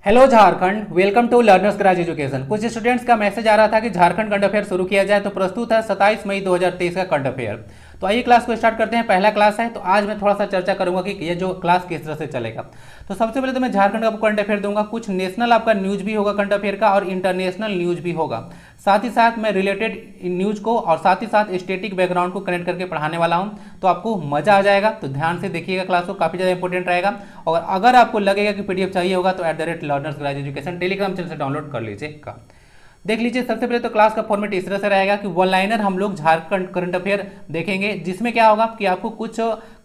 Hello Jharkhand, welcome to learners garage education. कुछ students का message आ रहा था कि झारखंड करंट अफेयर शुरू किया जाए, तो प्रस्तुत है 27 मई 2023 का करंट अफेयर। तो आइए क्लास को स्टार्ट करते हैं। पहला क्लास है, तो आज मैं थोड़ा सा चर्चा करूंगा कि ये जो क्लास किस तरह से चलेगा। तो सबसे पहले तो मैं झारखंड का करंट अफेयर दूंगा, कुछ नेशनल आपका न्यूज भी होगा करंट अफेयर का, और इंटरनेशनल न्यूज भी होगा। साथ ही साथ मैं रिलेटेड न्यूज को और साथ ही साथ स्टैटिक बैकग्राउंड को कनेक्ट करके पढ़ाने वाला हूं, तो आपको मजा आ जाएगा। तो ध्यान से देखिएगा क्लास को, काफी ज्यादा इंपॉर्टेंट रहेगा। और अगर आपको लगेगा कि पीडीएफ चाहिए होगा तो @learners garage education Telegram channel से डाउनलोड कर लीजिएगा। देख लीजिए, सबसे पहले तो क्लास का फॉर्मेट इस तरह से रहेगा कि वन लाइनर हम लोग झारखंड करंट अफेयर देखेंगे, जिसमें क्या होगा कि आपको कुछ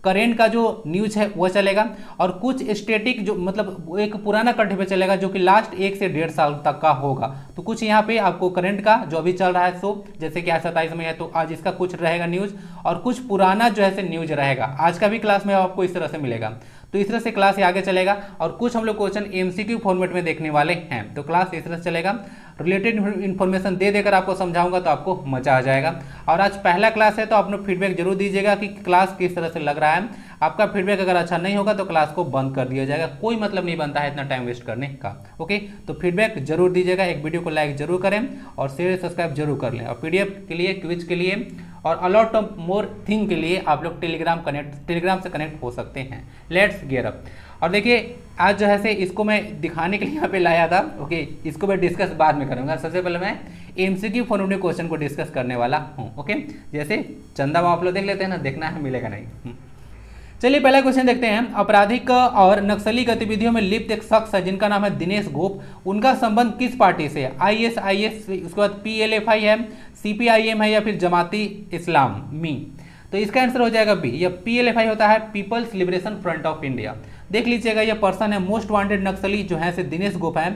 करेंट का जो न्यूज है वो चलेगा, और कुछ स्टेटिक जो मतलब एक पुराना करंट अफेयर चलेगा जो कि लास्ट 1 से 1.5 साल तक का होगा। तो कुछ यहाँ पे आपको करंट का जो अभी चल रहा है, सो जैसे कि आज 27 में है तो आज इसका कुछ रहेगा न्यूज, और कुछ पुराना जो है न्यूज रहेगा। आज का भी क्लास में आपको इस तरह से मिलेगा। तो इस तरह से क्लास आगे चलेगा, और कुछ हम लोग क्वेश्चन एमसीक्यू फॉर्मेट में देखने वाले हैं। तो क्लास इस तरह से चलेगा, रिलेटेड इन्फॉर्मेशन दे देकर आपको समझाऊंगा तो आपको मजा आ जाएगा। और आज पहला क्लास है तो आप लोग फीडबैक जरूर दीजिएगा कि क्लास किस तरह से लग रहा है। आपका फीडबैक अगर अच्छा नहीं होगा तो क्लास को बंद कर दिया जाएगा, कोई मतलब नहीं बनता है इतना टाइम वेस्ट करने का। ओके, तो फीडबैक जरूर दीजिएगा, एक वीडियो को लाइक जरूर करें और शेयर सब्सक्राइब जरूर कर लें। और पीडीएफ के लिए, क्विज के लिए और अलॉट ऑफ मोर थिंग के लिए आप लोग टेलीग्राम से कनेक्ट हो सकते हैं। Let's gear up. और देखिए, आज जो है से इसको मैं दिखाने के लिए यहाँ पे लाया था। ओके, इसको मैं डिस्कस बाद में करूँगा। सबसे पहले मैं एमसीक्यू फॉर्मेट में क्वेश्चन को डिस्कस करने वाला हूँ। ओके, जैसे चंदा आप लोग देख लेते हैं ना, देखना है मिलेगा नहीं। चलिए पहला क्वेश्चन देखते हैं। आपराधिक और नक्सली गतिविधियों में लिप्त एक शख्स है जिनका नाम है दिनेश गोप। उनका संबंध किस पार्टी से है? आईएसआईएस, उसके बाद पीएलएफआई है, सीपीआईएम है, या फिर जमाती इस्लामी। तो इसका आंसर हो जाएगा बी। यह पीएलएफआई होता है, People's Liberation Front of India. देख लीजिएगा, यह पर्सन है मोस्ट वांटेड नक्सली जो है से दिनेश गोप है,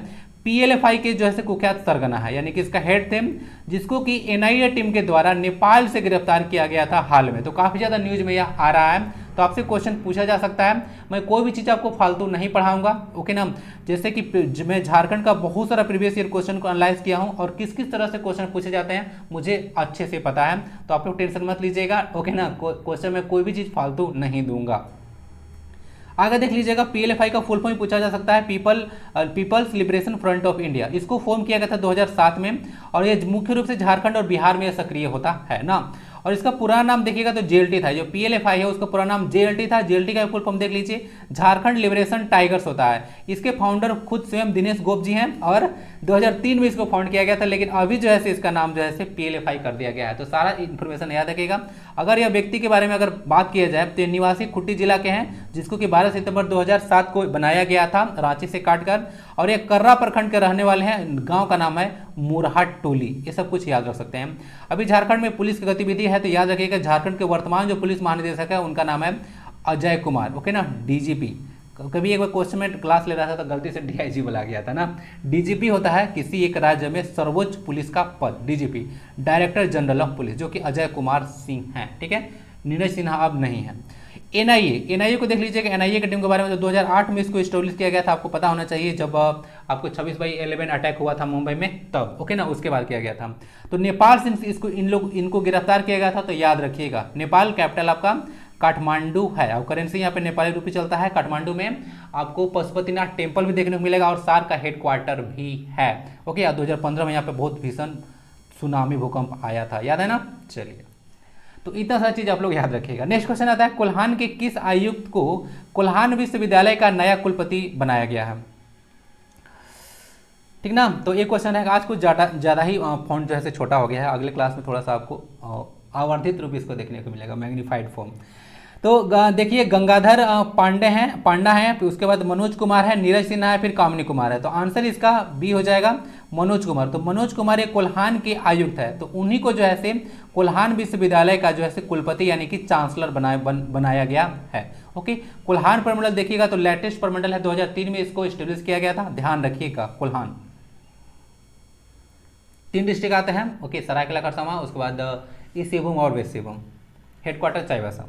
पीएलएफआई के जो है कुख्यात सरगना है, यानी कि इसका हेड थे, जिसको कि एनआईए टीम के द्वारा नेपाल से गिरफ्तार किया गया था हाल में। तो काफी ज्यादा न्यूज में यह आ रहा है, तो आपसे क्वेश्चन पूछा जा सकता है। मैं कोई भी चीज आपको फालतू नहीं पढ़ाऊंगा, ओके ना। जैसे कि मैं झारखंड का बहुत सारा प्रीवियस ईयर क्वेश्चन को एनालाइज किया हूं, और किस किस तरह से क्वेश्चन पूछे जाते हैं मुझे अच्छे से पता है, तो आप लोग टेंशन मत लीजिएगा, ओके ना। क्वेश्चन में कोई भी चीज फालतू नहीं दूंगा। आगे देख लीजिएगा, पीएलएफआई का फुल फॉर्म पूछा जा सकता है, People's Liberation Front of India. इसको फॉर्म किया गया था 2007 में, और ये मुख्य रूप से झारखंड और बिहार में सक्रिय होता है ना। और इसका पुराना नाम देखिएगा तो जेएलटी था। जो पीएलएफआई है उसका पुराना नाम जेएलटी था। जेएलटी का फुल फॉर्म देख लीजिए, झारखंड लिबरेशन टाइगर्स होता है। इसके फाउंडर खुद स्वयं दिनेश गोप जी हैं, और 2003 में इसको फाउंड किया गया था, लेकिन अभी जो है इसका नाम जो है पीएलएफआई कर दिया गया है। तो सारा इन्फॉर्मेशन याद रखिएगा। अगर यह व्यक्ति के बारे में अगर बात किया जाए तो निवासी खुट्टी जिला के हैं, जिसको कि 12 सितंबर 2007 को बनाया गया था रांची से काटकर, और ये कर्रा प्रखंड के रहने वाले हैं। गांव का नाम है मुरहाट टोली। ये सब कुछ याद रख सकते हैं। अभी झारखंड में पुलिस की गतिविधि है, तो याद रखिएगा झारखंड के वर्तमान जो पुलिस महानिदेशक है उनका नाम है अजय कुमार, ओके ना, डीजीपी। कभी एक बार क्वेश्चन में क्लास ले रहा था तो गलती से डीआईजी बोला गया था ना। डीजीपी होता है किसी एक राज्य में सर्वोच्च पुलिस का पद, DGP, director general of police, जो कि अजय कुमार सिंह हैं, ठीक है। नीरज सिन्हा अब नहीं है। एनआईए को देख लीजिएगा। एनआईए की टीम के बारे में तो 2008 में इसको एस्टेब्लिश किया गया था, आपको पता होना चाहिए, जब आपको 26/11 अटैक हुआ था मुंबई में, तब, ओके ना, उसके बाद किया गया था। तो नेपाल से इनको गिरफ्तार किया गया था, तो याद रखिएगा। नेपाल कैपिटल आपका काठमांडू है, और करेंसी यहाँ पे नेपाली रुपये चलता है। काठमांडू में आपको पशुपतिनाथ टेम्पल भी देखने को मिलेगा, और सार्क का हेडक्वार्टर भी है, ओके। 2015 में यहाँ पे बहुत भीषण सुनामी भूकंप आया था, याद है ना। चलिए, तो इतना सारी चीज आप लोग याद रखिएगा। नेक्स्ट क्वेश्चन आता है, कोल्हान के किस आयुक्त को कोल्हान विश्वविद्यालय का नया कुलपति बनाया गया है? ठीक ना। तो एक क्वेश्चन है, आज कुछ ज्यादा ही फॉन्ट जो है छोटा हो गया है। अगले क्लास में थोड़ा सा आपको आवर्धित रूप इसको देखने को मिलेगा, मैग्नीफाइड फॉर्म। तो देखिए, गंगाधर पांडा है, फिर उसके बाद मनोज कुमार है, नीरज सिन्हा है, फिर कामिनी कुमार है। तो आंसर इसका बी हो जाएगा, मनोज कुमार। तो मनोज कुमार एक कोल्हान के आयुक्त है, तो उन्हीं को जो है कोल्हान विश्वविद्यालय का जो है कुलपति यानी कि चांसलर बनाया गया है, ओके। कोल्हान प्रमंडल देखिएगा तो लेटेस्ट प्रमंडल है, 2003 में इसको स्टेब्लिश किया गया था, ध्यान रखिएगा। कोल्हान 3 डिस्ट्रिक्ट आते हैं, ओके, सरायकेला खरसावां, उसके बाद ईस्ट सिंहभूम और वेस्ट सिंहभूम, हेडक्वार्टर चाईबासा।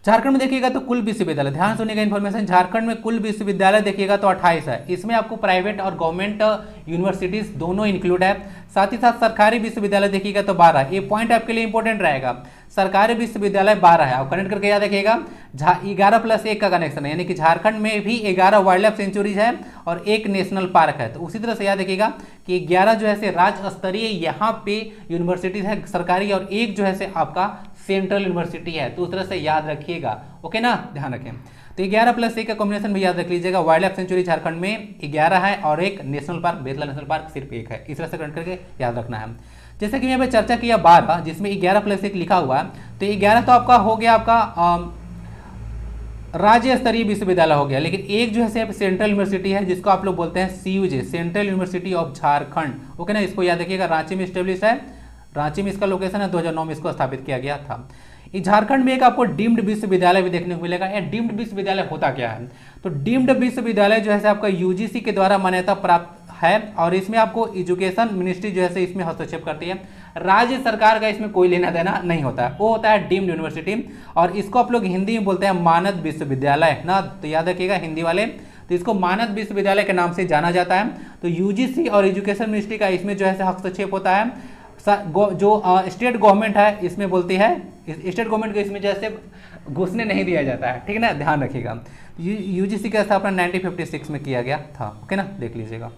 झारखंड में देखिएगा तो कुल विश्वविद्यालय, ध्यान सुनिएगा इन्फॉर्मेशन, झारखंड में कुल विश्वविद्यालय देखिएगा तो 28 है। इसमें आपको प्राइवेट और गवर्नमेंट यूनिवर्सिटीज दोनों इंक्लूड है। साथ ही साथ सरकारी विश्वविद्यालय देखिएगा तो 12 है। ये पॉइंट आपके लिए इंपॉर्टेंट रहेगा, सरकारी विश्वविद्यालय 12 है। और कनेक्ट करके याद रखिएगा 11+1 का कनेक्शन है, यानी कि झारखंड में भी 11 वाइल्ड लाइफ सेंचुरीज है और एक नेशनल पार्क है। तो उसी तरह से याद रखिएगा कि 11 जो है से राज्य स्तरीय यहाँ पे यूनिवर्सिटीज है सरकारी, और एक जो है से आपका सेंट्रल यूनिवर्सिटी है। तो उस तरह से याद रखिएगा, ओके ना, ध्यान रखें। तो 11+1 का कॉम्बिनेशन भी याद रख लीजिएगा। वाइल्ड लाइफ सेंचुरी झारखंड में 11 है और एक national park Betla national park सिर्फ एक है। इस तरह से कनेक्ट करके याद रखना है। जैसे कि यहाँ पे चर्चा किया 12, जिसमें 11+1 लिखा हुआ है, तो 11 तो आपका हो गया आपका राज्य स्तरीय विश्वविद्यालय हो गया, लेकिन एक जो है सेंट्रल यूनिवर्सिटी है जिसको आप लोग बोलते हैं CUJ, central university of Jharkhand, okay ना। इसको याद रखिएगा, रांची में स्टेब्लिश है, रांची में इसका लोकेशन है, 2009 में इसको स्थापित किया गया था। झारखंड में एक आपको डीम्ड विश्वविद्यालय भी देखने को मिलेगा। यह डीम्ड विश्वविद्यालय होता क्या है? तो डीम्ड विश्वविद्यालय जो है आपका UGC के द्वारा मान्यता प्राप्त है, और इसमें आपको एजुकेशन मिनिस्ट्री जो है इसमें हस्तक्षेप करती है। राज्य सरकार का इसमें कोई लेना देना नहीं होता है, वो होता है डीम्ड यूनिवर्सिटी, और इसको आप लोग हिंदी में बोलते हैं मानद विश्वविद्यालय ना। तो याद रखिएगा हिंदी वाले, तो इसको मानद विश्वविद्यालय के नाम से जाना जाता है। तो UGC और एजुकेशन मिनिस्ट्री का इसमें जो है हस्तक्षेप होता है। जो स्टेट गवर्नमेंट है इसमें बोलती है, स्टेट गवर्नमेंट को इसमें जैसे घुसने नहीं दिया जाता है, ठीक है ना, ध्यान रखिएगा। UGC का स्थापना 1956 में किया गया था, ओके ना, देख लीजिएगा।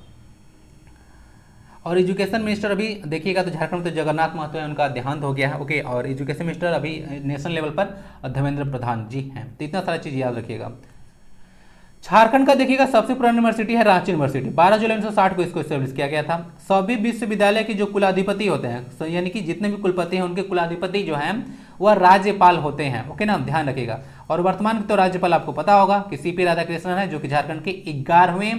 और एजुकेशन मिनिस्टर अभी देखिएगा तो झारखंड में तो जगन्नाथ महतो है, उनका देहांत हो गया है, ओके। और एजुकेशन मिनिस्टर अभी नेशनल लेवल पर धर्मेंद्र प्रधान जी हैं। तो इतना सारा चीज़ याद रखिएगा। झारखंड का देखिएगा सबसे पुरानी यूनिवर्सिटी है रांची यूनिवर्सिटी, 12 जुलाई 1960 को इसको एस्टेब्लिश किया गया था। सभी विश्वविद्यालय के जो कुलाधिपति होते हैं, यानी कि जितने भी कुलपति हैं उनके कुलाधिपति जो हैं वह राज्यपाल होते हैं, ओके ना, ध्यान रखिएगा। और वर्तमान तो राज्यपाल आपको पता होगा कि CP राधाकृष्णन है, जो कि झारखंड के 11वें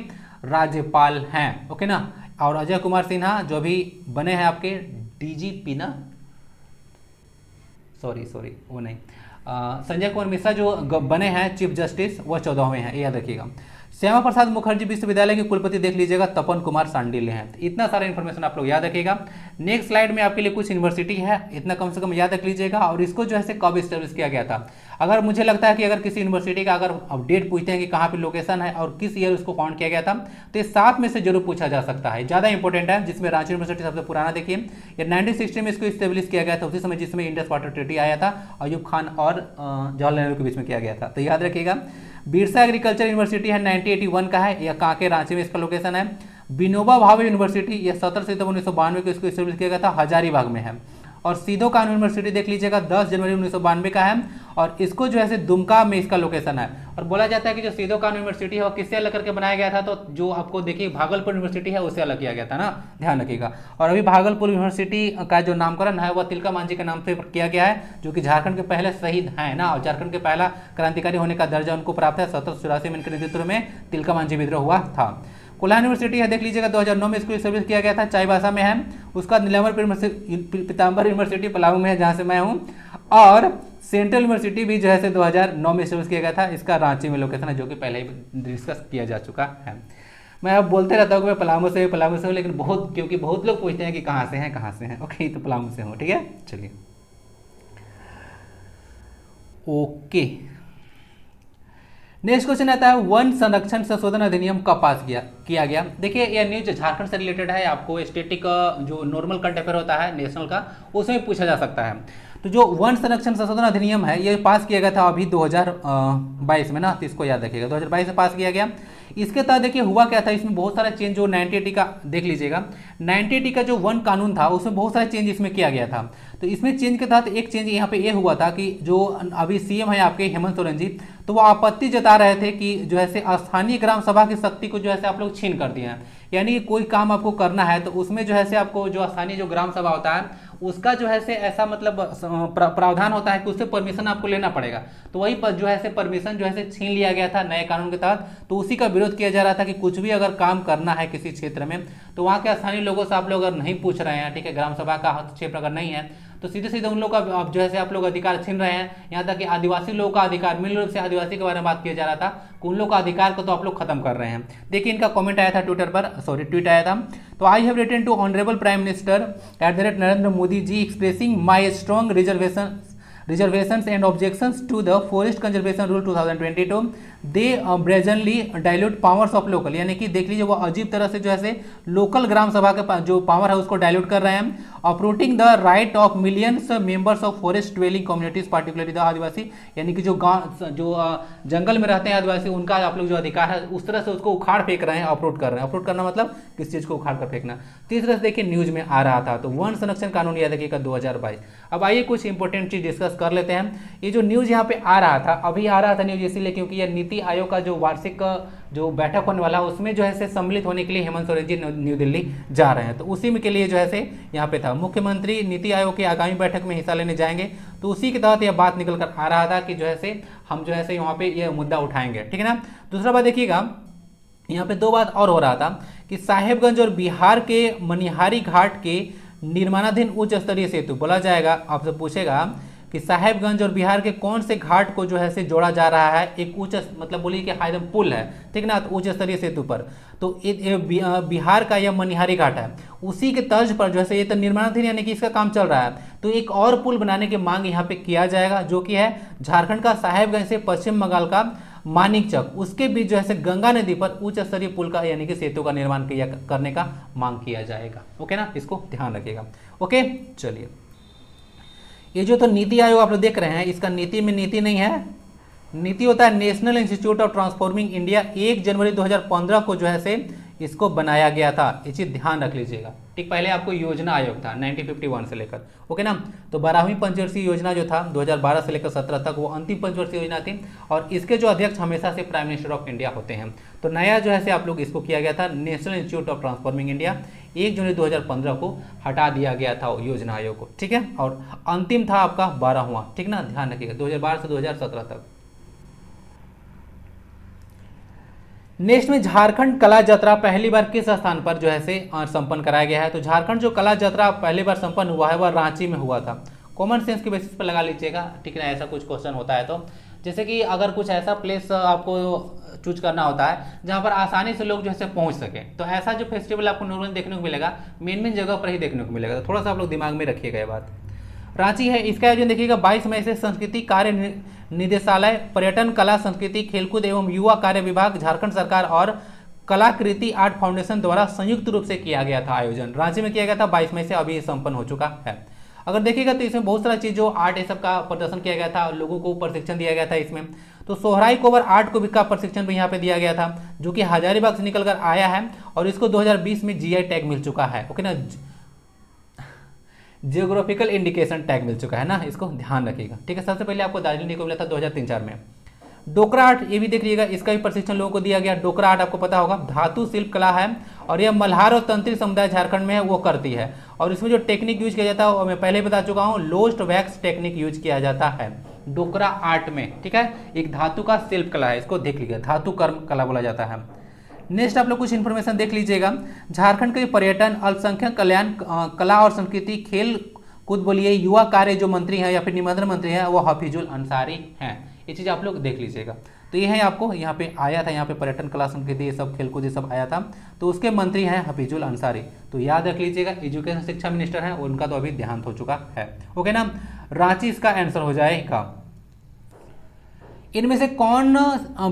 राज्यपाल हैं, ओके ना। और अजय कुमार सिन्हा जो भी बने हैं आपके DGP ना, सॉरी वो नहीं, संजय कुमार मिश्रा जो बने हैं चीफ जस्टिस, वह 14वें हैं, याद रखिएगा। श्यामा प्रसाद मुखर्जी विश्वविद्यालय के कुलपति देख लीजिएगा तपन कुमार सांडिल्य हैं। इतना सारा इन्फॉर्मेशन आप लोग याद रखिएगा। नेक्स्ट स्लाइड में आपके लिए कुछ यूनिवर्सिटी है, इतना कम से कम याद रख लीजिएगा। और इसको जो है कब स्टेब्लिश किया गया था। अगर मुझे लगता है कि अगर किसी यूनिवर्सिटी का अगर अपडेट पूछते हैं कि कहाँ पे लोकेशन है और किस ईयर उसको फाउंड किया गया था, तो ये 7 में से जरूर पूछा जा सकता है, ज़्यादा इंपॉर्टेंट है। जिसमें रांची यूनिवर्सिटी सबसे पुराना देखिए, ये 1960 में इसको स्टेब्लिश किया गया था, उसी समय जिसमें इंडस वाटर ट्रीटी आया था, अयूब खान और जवाहरलाल नेहरू के बीच में किया गया था। तो याद रखिएगा। बिरसा एग्रीकल्चर यूनिवर्सिटी है, 1981 का है, यह कांके रांची में इसका लोकेशन है। विनोबा भावे यूनिवर्सिटी, यह 17 सितंबर 1992 को इसको स्टेब्लिश किया गया था, हजारीबाग में है। और सीधो कानून यूनिवर्सिटी देख लीजिएगा, 10 जनवरी 1992 का है, और इसको जो है दुमका में इसका लोकेशन है। और बोला जाता है कि जो सीधो कानून यूनिवर्सिटी है वो किससे अलग करके बनाया गया था, तो जो आपको देखिए भागलपुर यूनिवर्सिटी है उससे अलग किया गया था ना, ध्यान रखिएगा। और अभी भागलपुर यूनिवर्सिटी का जो नामकरण है वह तिलका मांझी के नाम से किया गया है, जो कि झारखंड के पहले शहीद हैं ना, और झारखंड के पहला क्रांतिकारी होने का दर्जा उनको प्राप्त है। 1784 में इनके नेतृत्व में तिलका मांझी विद्रोह हुआ था। कोल्हान यूनिवर्सिटी है, देख लीजिएगा 2009 में इसको स्टेब्लिश किया गया था, चाईबासा में है। उसका नीलांबर पीताम्बर यूनिवर्सिटी पलामू में है, जहाँ से मैं हूँ। और सेंट्रल यूनिवर्सिटी भी जो है 2009 में स्टेब्लिश किया गया था, इसका रांची में लोकेशन है, जो कि पहले ही डिस्कस किया जा चुका है। मैं अब बोलते रहता हूँ कि मैं पलामू से हूँ, लेकिन क्योंकि बहुत लोग पूछते हैं कि कहाँ से हैं, ओके, तो पलामू से हूँ, ठीक है, चलिए ओके। नेक्स्ट क्वेश्चन आता है, वन संरक्षण संशोधन अधिनियम कब पास किया गया। देखिए यह न्यूज झारखंड से रिलेटेड है, आपको स्टेटिक जो नॉर्मल करंट अफेयर होता है नेशनल का, उसमें पूछा जा सकता है। तो जो वन संरक्षण संशोधन अधिनियम है ये पास किया गया था अभी 2022 में ना, तो इसको याद रखिएगा, 2022 में पास किया गया। इसके तहत देखिए हुआ क्या था, इसमें बहुत सारा चेंज, जो 1980 का देख लीजिएगा, 1980 का जो वन कानून था उसमें बहुत सारे चेंज इसमें किया गया था। तो इसमें चेंज के तहत एक चेंज यहाँ पे ये हुआ था कि जो अभी CM है आपके हेमंत सोरेन जी, तो वो आपत्ति जता रहे थे कि जो है स्थानीय ग्राम सभा की शक्ति को जो है आप लोग छीन कर दिए हैं। यानी कोई काम आपको करना है तो उसमें जो है आपको जो स्थानीय जो ग्राम सभा होता है उसका जो है ऐसा मतलब प्रावधान होता है कि उससे परमिशन आपको लेना पड़ेगा। तो वही जो है परमिशन जो है छीन लिया गया था नए कानून के तहत। तो उसी का विरोध किया जा रहा था कि कुछ भी अगर काम करना है किसी क्षेत्र में तो वहाँ के स्थानीय लोगों से आप लोग अगर नहीं पूछ रहे हैं, ठीक है, ग्राम सभा का हस्तक्षेप अगर नहीं है, तो सीधे सीधे उन लोग का जो है आप लोग अधिकार छीन रहे हैं। यहाँ तक कि आदिवासी लोगों का अधिकार, मूल रूप से आदिवासी के बारे में बात किया जा रहा था, उन लोग का अधिकार को तो आप लोग खत्म कर रहे हैं। देखिए इनका कमेंट आया था ट्विटर पर, सॉरी ट्वीट आया था। तो I have written to honourable prime minister @ Narendra Modi ji expressing my strong reservations and objections to the forest conservation rule 2022, they brazenly dilute powers of local, यानी कि देख लीजिए वो अजीब तरह से जो है लोकल ग्राम सभा के जो पावर है उसको डाइल्यूट कर रहे हैं। Uprooting the right of millions members of forest dwelling communities particularly the adivasi, यानी कि जो गांव जो जंगल में रहते हैं आदिवासी, उनका आप लोग जो अधिकार है उस तरह से उसको उखाड़ फेंक रहे हैं, अप्रूट कर रहे हैं। अप्रूट करना मतलब किस चीज को उखाड़ कर फेंकना। तीसरा से देखिए न्यूज में आ रहा था, तो वन संरक्षण कानून याद रखिएगा 2022। अब आइए कुछ इंपॉर्टेंट चीज डिस्कस कर लेते हैं। ये जो न्यूज यहाँ पे आ रहा था, अभी आ रहा था न्यूज इसीलिए क्योंकि यह नीति आयोग का जो वार्षिक जो बैठक होने वाला है उसमें जो है सम्मिलित होने के लिए हेमंत सोरेन जी न्यू दिल्ली जा रहे हैं, तो उसी में के लिए जो है यहाँ पे था। मुख्यमंत्री नीति आयोग की आगामी बैठक में हिस्सा लेने जाएंगे, तो उसी के तहत यह बात निकल कर आ रहा था कि जो है हम जो है वहाँ पे यह मुद्दा उठाएंगे, ठीक है ना। दूसरा बात देखिएगा, यहाँ पे दो बात और हो रहा था कि साहेबगंज और बिहार के मनिहारी घाट के निर्माणाधीन उच्च स्तरीय सेतु बोला जाएगा, आपसे पूछेगा कि साहेबगंज और बिहार के कौन से घाट को जो है जोड़ा जा रहा है एक उच्च, मतलब बोलिए कि हाईदम पुल है, ठीक ना, तो उच्च स्तरीय सेतु पर, तो बिहार का यह मनिहारी घाट है, उसी के तर्ज पर जो है ये तो निर्माणाधीन यानी कि इसका काम चल रहा है, तो एक और पुल बनाने की मांग यहाँ पे किया जाएगा, जो कि है झारखंड का साहेबगंज से पश्चिम बंगाल का मानिकचक, उसके बीच जो है गंगा नदी पर उच्च स्तरीय पुल का यानी कि सेतु का निर्माण करने का मांग किया जाएगा। ओके ना, इसको ध्यान रखिएगा। ओके, चलिए, ये जो तो नीति आयोग आप लोग देख रहे हैं, इसका नीति में नीति नहीं है, नीति होता है national institute of transforming India. 1 जनवरी 2015 को जो है इसको बनाया गया था, ये चीज ध्यान रख लीजिएगा। ठीक, पहले आपको योजना आयोग था 1951 से लेकर, ओके ना, तो 12वीं पंचवर्षीय योजना जो था 2012 से लेकर 17 तक वो अंतिम पंचवर्षीय योजना थी, और इसके जो अध्यक्ष हमेशा से प्राइम मिनिस्टर ऑफ इंडिया होते हैं। तो नया जो है आप लोग इसको किया गया था national institute of transforming India, 1 जनवरी 2015 को हटा दिया गया था योजना आयोग को, ठीक है, और अंतिम था आपका 12वां, ठीक ना, ध्यान रखिएगा 2012 से 2017 तक। नेक्स्ट में झारखंड कला यात्रा पहली बार किस स्थान पर जो है संपन्न कराया गया है, तो झारखंड जो कला यात्रा पहली बार संपन्न हुआ है वह रांची में हुआ था। कॉमन सेंस के बेसिस पर लगा लीजिएगा, ठीक है ना, ऐसा कुछ क्वेश्चन होता है तो जैसे कि अगर कुछ ऐसा प्लेस आपको चूज करना होता है जहां पर आसानी से लोग जो है पहुंच सके, तो ऐसा जो फेस्टिवल आपको नॉर्मली देखने को मिलेगा मेन जगह पर ही देखने को मिलेगा, तो थोड़ा सा आप लोग दिमाग में रखिएगा ये बात। रांची है, इसका आयोजन देखिएगा 22 मई से संस्कृति कार्य निदेशालय, पर्यटन, कला, संस्कृति, खेलकूद एवं युवा कार्य विभाग, झारखंड सरकार और कलाकृति आर्ट फाउंडेशन द्वारा संयुक्त रूप से किया गया था। आयोजन रांची में किया गया था 22 मई से, अभी संपन्न हो चुका है। अगर देखिएगा तो इसमें बहुत सारा चीज जो आर्ट ये सब का प्रदर्शन किया गया था, लोगों को प्रशिक्षण दिया गया था इसमें, तो सोहराई कोबर आर्ट को भी का प्रशिक्षण भी यहाँ पे दिया गया था, जो कि हजारीबाग से निकल कर आया है और इसको 2020 में जीआई टैग मिल चुका है, ओके ना, जियोग्राफिकल इंडिकेशन टैग मिल चुका है ना, इसको ध्यान रखिएगा, ठीक है। सबसे पहले आपको दार्जिलिंग को मिला था 2003-4 में। डोकरा आर्ट, ये भी देख लीजिएगा, इसका भी प्रशिक्षण लोगों को दिया गया। डोकरा आर्ट आपको पता होगा धातु शिल्प कला है, और यह मल्हार और तंत्री समुदाय झारखंड में है वो करती है, और इसमें जो टेक्निक यूज किया जाता है वो मैं पहले बता चुका हूँ, लोस्ट वैक्स टेक्निक यूज किया जाता है डोकरा आर्ट में, ठीक है। एक धातु का शिल्प कला है, इसको देख लीजिएगा, धातु कर्म कला बोला जाता है। नेक्स्ट आप लोग कुछ इन्फॉर्मेशन देख लीजिएगा, झारखंड के पर्यटन, अल्पसंख्यक कल्याण, कला और संस्कृति, खेल कूद बोलिए, युवा कार्य जो मंत्री हैं या फिर निमंत्रण मंत्री हैं वो हफीजुल अंसारी हैं, ये चीज़ आप लोग देख लीजिएगा। तो ये है आपको यहाँ पे आया था, यहाँ पे पर्यटन, कला, संस्कृति, ये सब खेलकूद ये सब आया था, तो उसके मंत्री हैं हफीजुल अंसारी, तो याद रख लीजिएगा। एजुकेशन शिक्षा मिनिस्टर हैं, उनका तो अभी देहांत हो चुका है, ओके ना। रांची इसका आंसर हो जाएगा। इनमें से कौन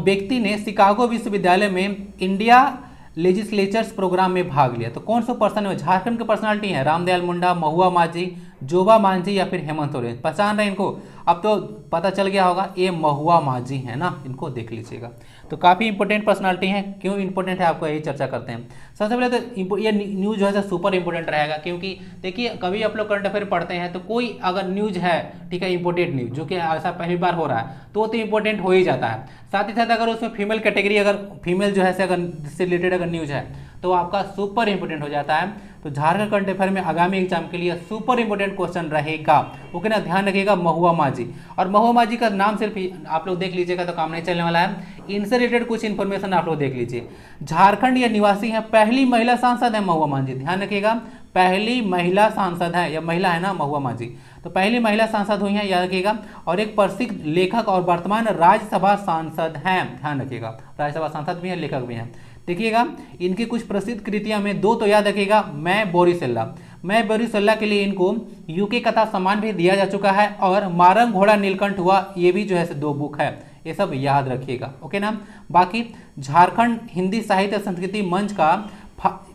व्यक्ति ने शिकागो विश्वविद्यालय में इंडिया लेजिस्लेचर्स प्रोग्राम में भाग लिया, तो कौन सा पर्सन है, झारखंड के पर्सनालिटी है, रामदयाल मुंडा, महुआ माझी, जोबा मांझी या फिर हेमंत सोरेन, पहचान रहे हैं इनको, अब तो पता चल गया होगा, ये महुआ माझी है ना, इनको देख लीजिएगा। तो काफ़ी इंपॉर्टेंट पर्सनालिटी है, क्यों इंपॉर्टेंट है आपको यही चर्चा करते हैं। सबसे पहले तो ये न्यूज़ जो है सुपर इंपॉर्टेंट रहेगा, क्योंकि देखिए कभी आप लोग करंट अफेयर पढ़ते हैं तो कोई अगर न्यूज़ है, ठीक है, इंपॉर्टेंट न्यूज़ जो कि ऐसा पहली बार हो रहा है तो इंपॉर्टेंट हो ही जाता है। साथ ही साथ अगर उसमें फीमेल कैटेगरी, अगर फीमेल जो है अगर इससे रिलेटेड अगर न्यूज़ है तो आपका सुपर इंपॉर्टेंट हो जाता है। तो झारखंड करंट अफेयर में आगामी एग्जाम के लिए सुपर इंपॉर्टेंट क्वेश्चन रहेगा, ओके ना, ध्यान रखिएगा। महुआ माझी, और महुआ माझी का नाम सिर्फ आप लोग देख लीजिएगा तो काम नहीं चलने वाला है, इनसे रिलेटेड कुछ इन्फॉर्मेशन आप लोग देख लीजिए। झारखंड या निवासी है, पहली महिला सांसद है महुआ माझी, ध्यान रखिएगा, पहली महिला सांसद है, या महिला है ना महुआ माझी, तो पहली महिला सांसद हुई है, याद रखिएगा। और एक प्रसिद्ध लेखक और वर्तमान राज्यसभा सांसद हैं, ध्यान रखिएगा, राज्यसभा सांसद भी हैं, लेखक भी हैं। देखिएगा इनकी कुछ प्रसिद्ध कृतियां में दो तो याद रखिएगा, मैं बोरिसेल्ला, मैं बरीसल्ला के लिए इनको यूके कथा सम्मान भी दिया जा चुका है, और मारंग घोड़ा नीलकंठ हुआ, ये भी जो है 2 बुक है, ये सब याद रखिएगा। ओके ना। बाकी झारखंड हिंदी साहित्य संस्कृति मंच का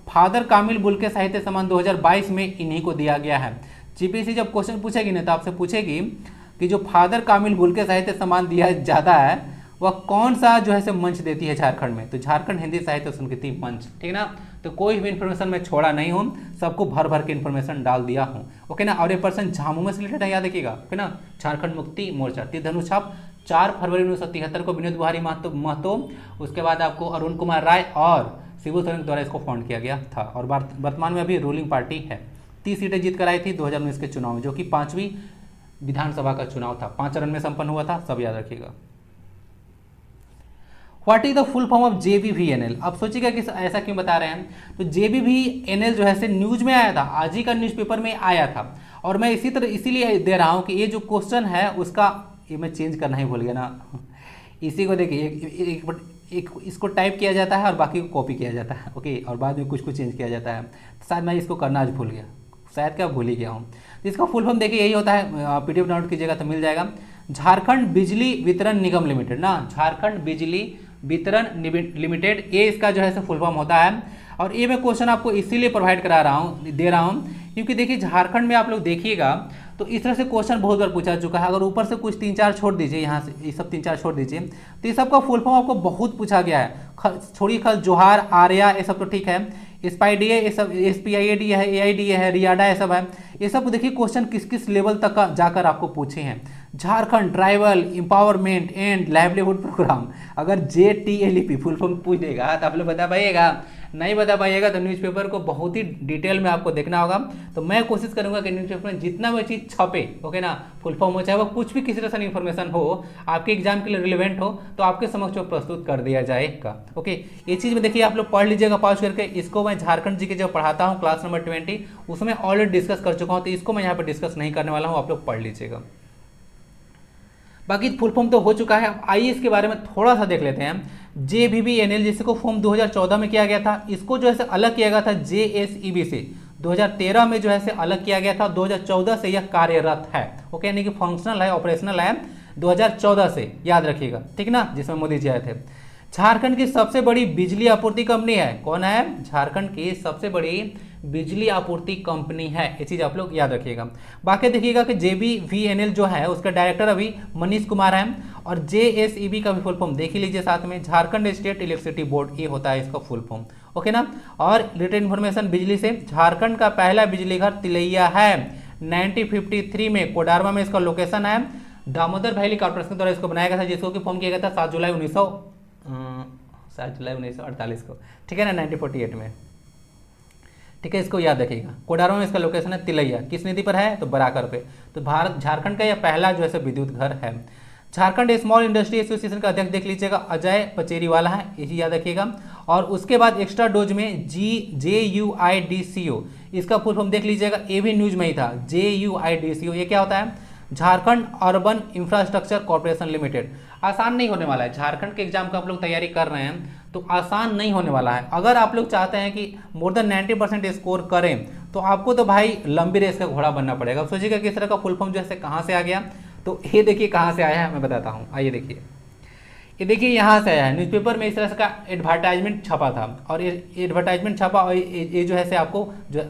फादर कामिल बुल्के साहित्य सम्मान 2022 में इन्हीं को दिया गया है। जीपीएससी जब क्वेश्चन पूछेगी ना तो आपसे पूछेगी कि जो फादर कामिल बुल्के साहित्य सम्मान दिया जाता है वह कौन सा जो है मंच देती है झारखंड में, तो झारखंड हिंदी साहित्य संस्कृति मंच। ठीक ना। तो कोई भी इन्फॉर्मेशन मैं छोड़ा नहीं हूँ, सबको भर भर के इन्फॉर्मेशन डाल दिया हूँ। ओके ना। और ये पर्सन झामुमो से रिलेटेड है, याद रखिएगा। ओके ना। झारखंड मुक्ति मोर्चा, धनुष छाप 4 फरवरी 1973 को विनोद बिहारी महतो, उसके बाद आपको अरुण कुमार राय और शिबू सोरेन द्वारा इसको फाउंड किया गया था, और वर्तमान में अभी रूलिंग पार्टी है। 30 सीटें जीत कर आई थी 2019 के चुनाव में, जो कि 5वीं विधानसभा का चुनाव था, 5 चरण में संपन्न हुआ था, सब याद रखिएगा। What is the full form of JBVNL? आप सोचिएगा कि ऐसा क्यों बता रहे हैं, तो JBVNL जो है न्यूज में आया था, आज ही का न्यूज़पेपर में आया था, और मैं इसीलिए दे रहा हूँ कि ये जो क्वेश्चन है उसका, ये मैं चेंज करना ही भूल गया ना, इसी को देखिए एक इसको टाइप किया जाता है और बाकी को कॉपी किया जाता है। ओके, और बाद में कुछ चेंज किया जाता है, तो शायद मैं इसको करना आज भूल गया, शायद क्या भूल ही गया हूँ। इसका फुल फॉर्म देखिए यही होता है, PDF डाउनलोड कीजिएगा तो मिल जाएगा। झारखंड बिजली वितरण निगम लिमिटेड ना, झारखंड बिजली वितरण लिमिटेड, ये इसका जो है फुल फॉर्म होता है। और ये मैं क्वेश्चन आपको इसीलिए प्रोवाइड दे रहा हूँ क्योंकि देखिए झारखंड में आप लोग देखिएगा तो इस तरह से क्वेश्चन बहुत बार पूछा चुका है। अगर ऊपर से कुछ 3-4 छोड़ दीजिए, यहाँ से ये सब 3-4 छोड़ दीजिए, तो ये सबका फुल फॉर्म आपको बहुत पूछा गया है। छोड़िए खल, जोहार, आर्या, ये सब तो ठीक है, SPIDA ये सब, SPIAD है, AIDA है, रियाडा ये सब है, ये सब देखिए क्वेश्चन किस किस लेवल तक का जाकर आपको पूछे हैं। Jharkhand tribal empowerment and livelihood programme, अगर JTLEP फुल फॉर्म पूछ देगा तो आप लोग बता पाइएगा, नहीं बता पाइएगा तो न्यूज़पेपर को बहुत ही डिटेल में आपको देखना होगा। तो मैं कोशिश करूंगा कि न्यूज़पेपर में जितना भी चीज़ छपे, ओके ना, फुल फॉर्म हो, चाहे वो कुछ भी किसी तरह से इन्फॉर्मेशन हो, आपके एग्जाम के लिए रिलेवेंट हो, तो आपके समक्ष वो प्रस्तुत कर दिया जाएगा। ओके, ये चीज़ में देखिए आप लोग पढ़ लीजिएगा पॉज करके। इसको मैं झारखंड जी के जब पढ़ाता हूँ क्लास नंबर 20, उसमें ऑलरेडी डिस्कस कर चुका हूँ, तो इसको मैं यहाँ पर डिस्कस नहीं करने वाला हूँ, आप लोग पढ़ लीजिएगा। बाकी फुल फॉर्म तो हो चुका है, अब आइए इसके बारे में थोड़ा सा देख लेते हैं। JBVNL जिसको फॉर्म 2014 में किया गया था, इसको जो है अलग किया गया था JSEB से, 2013 में जो है अलग किया गया था, 2014 से यह कार्यरत है। ओके, यानी कि फंक्शनल है, ऑपरेशनल है 2014 से, याद रखिएगा, ठीक ना, जिसमें मोदी जी आए थे। झारखंड की सबसे बड़ी बिजली आपूर्ति कंपनी है, कौन है? झारखंड की सबसे बड़ी बिजली आपूर्ति कंपनी है, ये चीज आप लोग याद रखिएगा। बाकी देखिएगा कि JBVNL जो है उसका डायरेक्टर अभी मनीष कुमार है, और JSEB का भी फुल फॉर्म देख ही लीजिए साथ में, झारखंड स्टेट इलेक्ट्रिसिटी बोर्ड, ये होता है इसका फुल फॉर्म। ओके ना। और रिलेटेड इन्फॉर्मेशन बिजली से, झारखंड का पहला बिजली घर तिलैया है, 1953 में कोडरमा में इसका लोकेशन है। दामोदर वैली कॉर्पोरेशन द्वारा इसको बनाया गया था, जिसको कि फॉर्म किया गया था 7 जुलाई 1948 को, ठीक है ना, 1948 में, ठीक है, इसको याद रखिएगा। कोडारमा में इसका लोकेशन है तिलैया, किस नदी पर है? तो बराकर पे। तो झारखंड का यह पहला जो है विद्युत घर है। झारखंड स्मॉल इंडस्ट्री एसोसिएशन का अध्यक्ष देख लीजिएगा, अजय पचेरीवाला है, यही याद रखिएगा। और उसके बाद एक्स्ट्रा डोज में JUIDCO, इसका फुल फॉर्म देख लीजिएगा, ये भी न्यूज में ही था, JUIDCO, ये क्या होता है? Jharkhand urban infrastructure corporation limited. आसान नहीं होने वाला है, झारखंड के एग्जाम का आप लोग तैयारी कर रहे हैं तो आसान नहीं होने वाला है। अगर आप लोग चाहते हैं कि मोर देन 90% स्कोर करें तो आपको तो भाई लंबी रेस का घोड़ा बनना पड़ेगा। अब सोचिएगा किस तरह का फुल फॉर्म जैसे कहाँ से आ गया, तो ये देखिए कहाँ से आया है, मैं बताता हूँ, आइए देखिए, ये देखिए यहाँ से आया है, न्यूज़पेपर में इस तरह से का एडवर्टाइजमेंट छपा था, और ये एडवर्टाइजमेंट छपा, और ये जो है आपको जो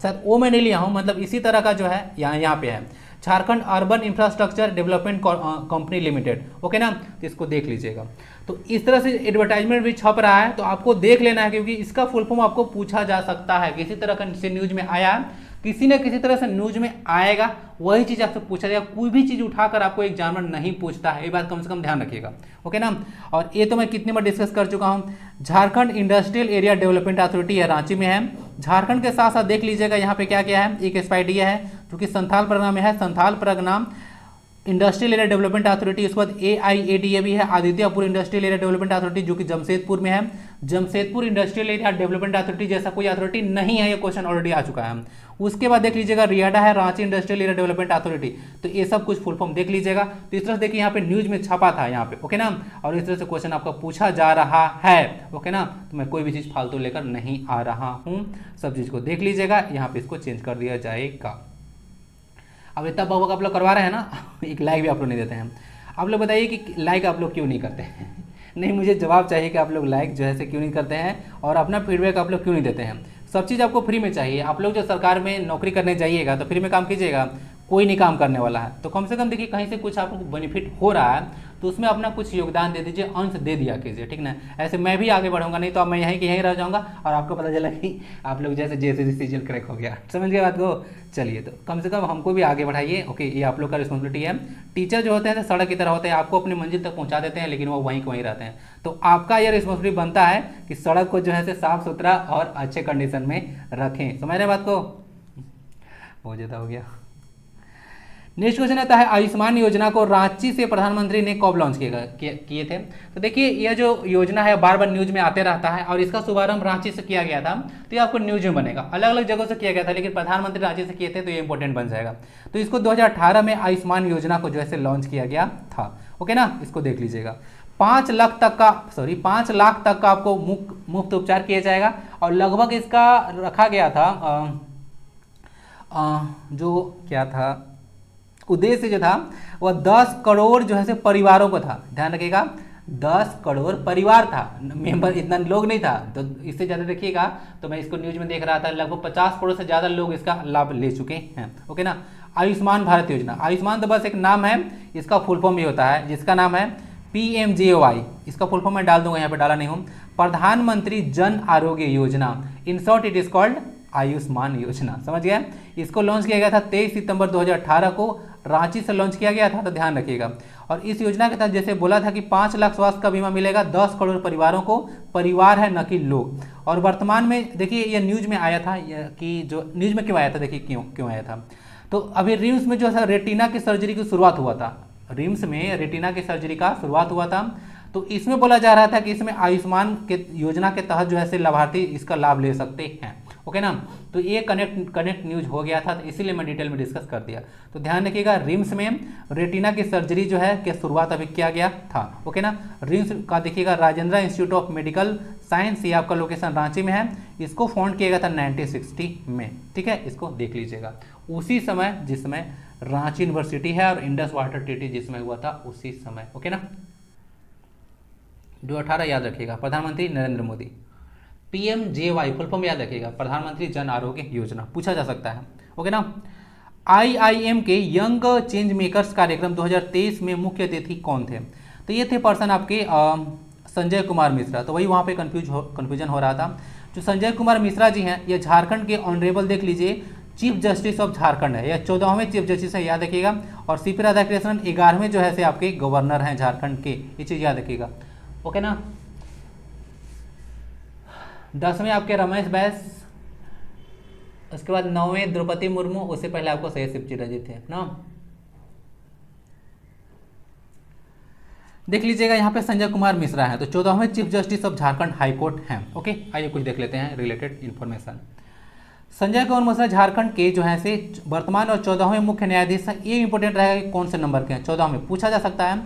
शायद वो मैं नहीं लिया हूँ, मतलब इसी तरह का जो है यहाँ पे है, Jharkhand urban infrastructure development company limited. Okay ना, तो इसको देख लीजिएगा। तो इस तरह से एडवर्टाइजमेंट भी छप रहा है, तो आपको देख लेना है, क्योंकि इसका फुल फॉर्म आपको पूछा जा सकता है, किसी तरह का से न्यूज में आया, किसी न किसी तरह से न्यूज में आएगा, वही चीज आपसे पूछा जाएगा। कोई भी चीज उठाकर आपको एग्जामिनर नहीं पूछता है, ये बात कम से कम ध्यान रखिएगा। ओके ना। और ये तो मैं कितनी बार डिस्कस कर चुका हूँ। Jharkhand industrial area development authority है, रांची में है। झारखंड के साथ साथ देख लीजिएगा यहाँ पे क्या क्या है, एक SPIDA है जो कि संथाल परगना में है, Santhal Pargana industrial area development authority. उसके बाद AIADA भी है, Adityapur industrial area development authority, जो कि जमशेदपुर में है। Jamshedpur industrial area development authority जैसा कोई अथॉरिटी नहीं है, ये क्वेश्चन ऑलरेडी आ चुका है। उसके बाद देख लीजिएगा रियाडा है, Ranchi industrial area development authority, तो ये सब कुछ फुल फॉर्म देख लीजिएगा। तो इस तरह से देखिए यहाँ पे न्यूज में छपा था यहाँ पे, ओके ना, और इस तरह से क्वेश्चन आपका पूछा जा रहा है, ओके ना। तो मैं कोई भी चीज़ फालतू लेकर नहीं आ रहा हूँ, सब चीज़ को देख लीजिएगा। यहाँ पे इसको चेंज कर दिया जाएगा। अब इतना बक आप लोग करवा रहे हैं ना, एक लाइक भी आप लोग नहीं देते हैं। आप लोग बताइए कि लाइक आप लोग क्यों नहीं करते हैं? नहीं, मुझे जवाब चाहिए कि आप लोग लाइक जो है से क्यों नहीं करते हैं, और अपना फीडबैक आप लोग क्यों नहीं देते हैं। सब चीज़ आपको फ्री में चाहिए। आप लोग जो सरकार में नौकरी करने जाइएगा तो फ्री में काम कीजिएगा, कोई नहीं काम करने वाला है। तो कम से कम देखिए कहीं से कुछ आपको बेनिफिट हो रहा है तो उसमें अपना कुछ योगदान दे दीजिए, अंश दे दिया कीजिए, ठीक ना। ऐसे मैं भी आगे बढ़ूंगा, नहीं तो अब मैं यहीं कि यहीं रह जाऊंगा और आपको पता चला कि आप लोग जैसे सीजल क्रैक हो गया। समझ गए बात को? चलिए, तो कम से कम हमको भी आगे बढ़ाइए, ओके। ये आप लोग का रिस्पॉन्सिबिलिटी है। टीचर जो होते हैं सड़क की तरह होते हैं, आपको अपनी मंजिल तक पहुंचा देते हैं, लेकिन वो वहीं वहीं रहते हैं। तो आपका यह रिस्पॉन्सिबिलिटी बनता है कि सड़क को जो है साफ सुथरा और अच्छे कंडीशन में रखें। समझ रहे बात को? बहुत ज़्यादा हो गया। नेक्स्ट क्वेश्चन आता है, आयुष्मान योजना को रांची से प्रधानमंत्री ने कब लॉन्च किए थे? तो देखिए यह जो योजना है बार बार न्यूज में आते रहता है, और इसका शुभारंभ रांची से किया गया था, तो ये आपको न्यूज में बनेगा। अलग अलग जगहों से किया गया था, लेकिन प्रधानमंत्री रांची से किए थे, तो ये इंपॉर्टेंट बन जाएगा। तो इसको 2018 में आयुष्मान योजना को जो है लॉन्च किया गया था, ओके ना। इसको देख लीजिएगा। 5 लाख तक का आपको मुफ्त उपचार किया जाएगा, और लगभग इसका रखा गया था जो क्या था उद्देश्य जो था वह 10 करोड़ जो है परिवारों को था। ध्यान रखिएगा, 10 करोड़ परिवार था, मेंबर इतना लोग नहीं था। तो इससे ज़्यादा देखिएगा, तो मैं इसको न्यूज में देख रहा था, लगभग 50 करोड़ से ज़्यादा लोग इसका लाभ ले चुके हैं, ओके ना। आयुष्मान भारत योजना, आयुष्मान तो बस एक नाम है, इसका फुल फॉर्म भी होता है, जिसका नाम है PMJOY। इसका फुल फॉर्म मैं डाल दूंगा, यहाँ पे डाला नहीं हूँ। प्रधानमंत्री Jan Arogya Yojana, in short it is called Ayushman योजना। समझ गए? इसको लॉन्च किया गया था 23 सितंबर 2018 को, रांची से लॉन्च किया गया था, तो ध्यान रखिएगा। और इस योजना के तहत जैसे बोला था कि 5 लाख स्वास्थ्य का बीमा मिलेगा 10 करोड़ परिवारों को, परिवार है न कि लोग। और वर्तमान में देखिए ये न्यूज में आया था, कि जो न्यूज में क्यों आया था, देखिए क्यों आया था। तो अभी रिम्स में जो है रेटिना की सर्जरी की शुरुआत हुआ था, रिम्स में रेटिना की सर्जरी का शुरुआत हुआ था। तो इसमें बोला जा रहा था कि इसमें आयुष्मान के योजना के तहत जो है लाभार्थी इसका लाभ ले सकते हैं, ओके ना। तो ये कनेक्ट न्यूज हो गया था, तो इसीलिए मैं डिटेल में डिस्कस कर दिया। तो ध्यान रखिएगा, रिम्स में रेटिना की सर्जरी जो है कि शुरुआत अभी किया गया था, ओके ना। रिम्स का देखिएगा Rajendra institute of medical science, ये आपका लोकेशन रांची में है। इसको फाउंड किया गया था 1960 में, ठीक है। इसको देख लीजिएगा, उसी समय जिसमें रांची यूनिवर्सिटी है और इंडस वाटर ट्रीटी जिसमें हुआ था उसी समय, ओके ना। 2018 याद रखिएगा, प्रधानमंत्री Narendra Modi. PMJY full form याद रखिएगा, प्रधानमंत्री जन आरोग्य योजना, पूछा जा सकता है, ओके ना। IIM के यंग चेंज मेकर्स कार्यक्रम 2023 में मुख्य अतिथि कौन थे? तो ये थे पर्सन आपके संजय कुमार मिश्रा। तो वही वहाँ पे कन्फ्यूजन हो रहा था। जो संजय कुमार मिश्रा जी हैं, ये झारखंड के ऑनरेबल देख लीजिए चीफ जस्टिस ऑफ झारखंड है, यह 14वें चीफ जस्टिस है, याद रखिएगा। और CP राधाकृष्णन 11वें जो है से आपके गवर्नर हैं झारखंड के, ये चीज़ याद रखिएगा, ओके ना। 10वें आपके रमेश बैस, उसके बाद 9वें द्रौपदी मुर्मू, उससे पहले आपको सैयद शिवचंद्र जी थे ना। देख लीजिएगा यहाँ पे संजय कुमार मिश्रा है, तो 14वें chief justice of Jharkhand high court हैं, ओके। आइए कुछ देख लेते हैं रिलेटेड इन्फॉर्मेशन। संजय कुमार मिश्रा झारखंड के जो है से वर्तमान और 14वें मुख्य न्यायाधीश हैं। ये इंपॉर्टेंट रहेगा कौन से नंबर के हैं, 14वें पूछा जा सकता है।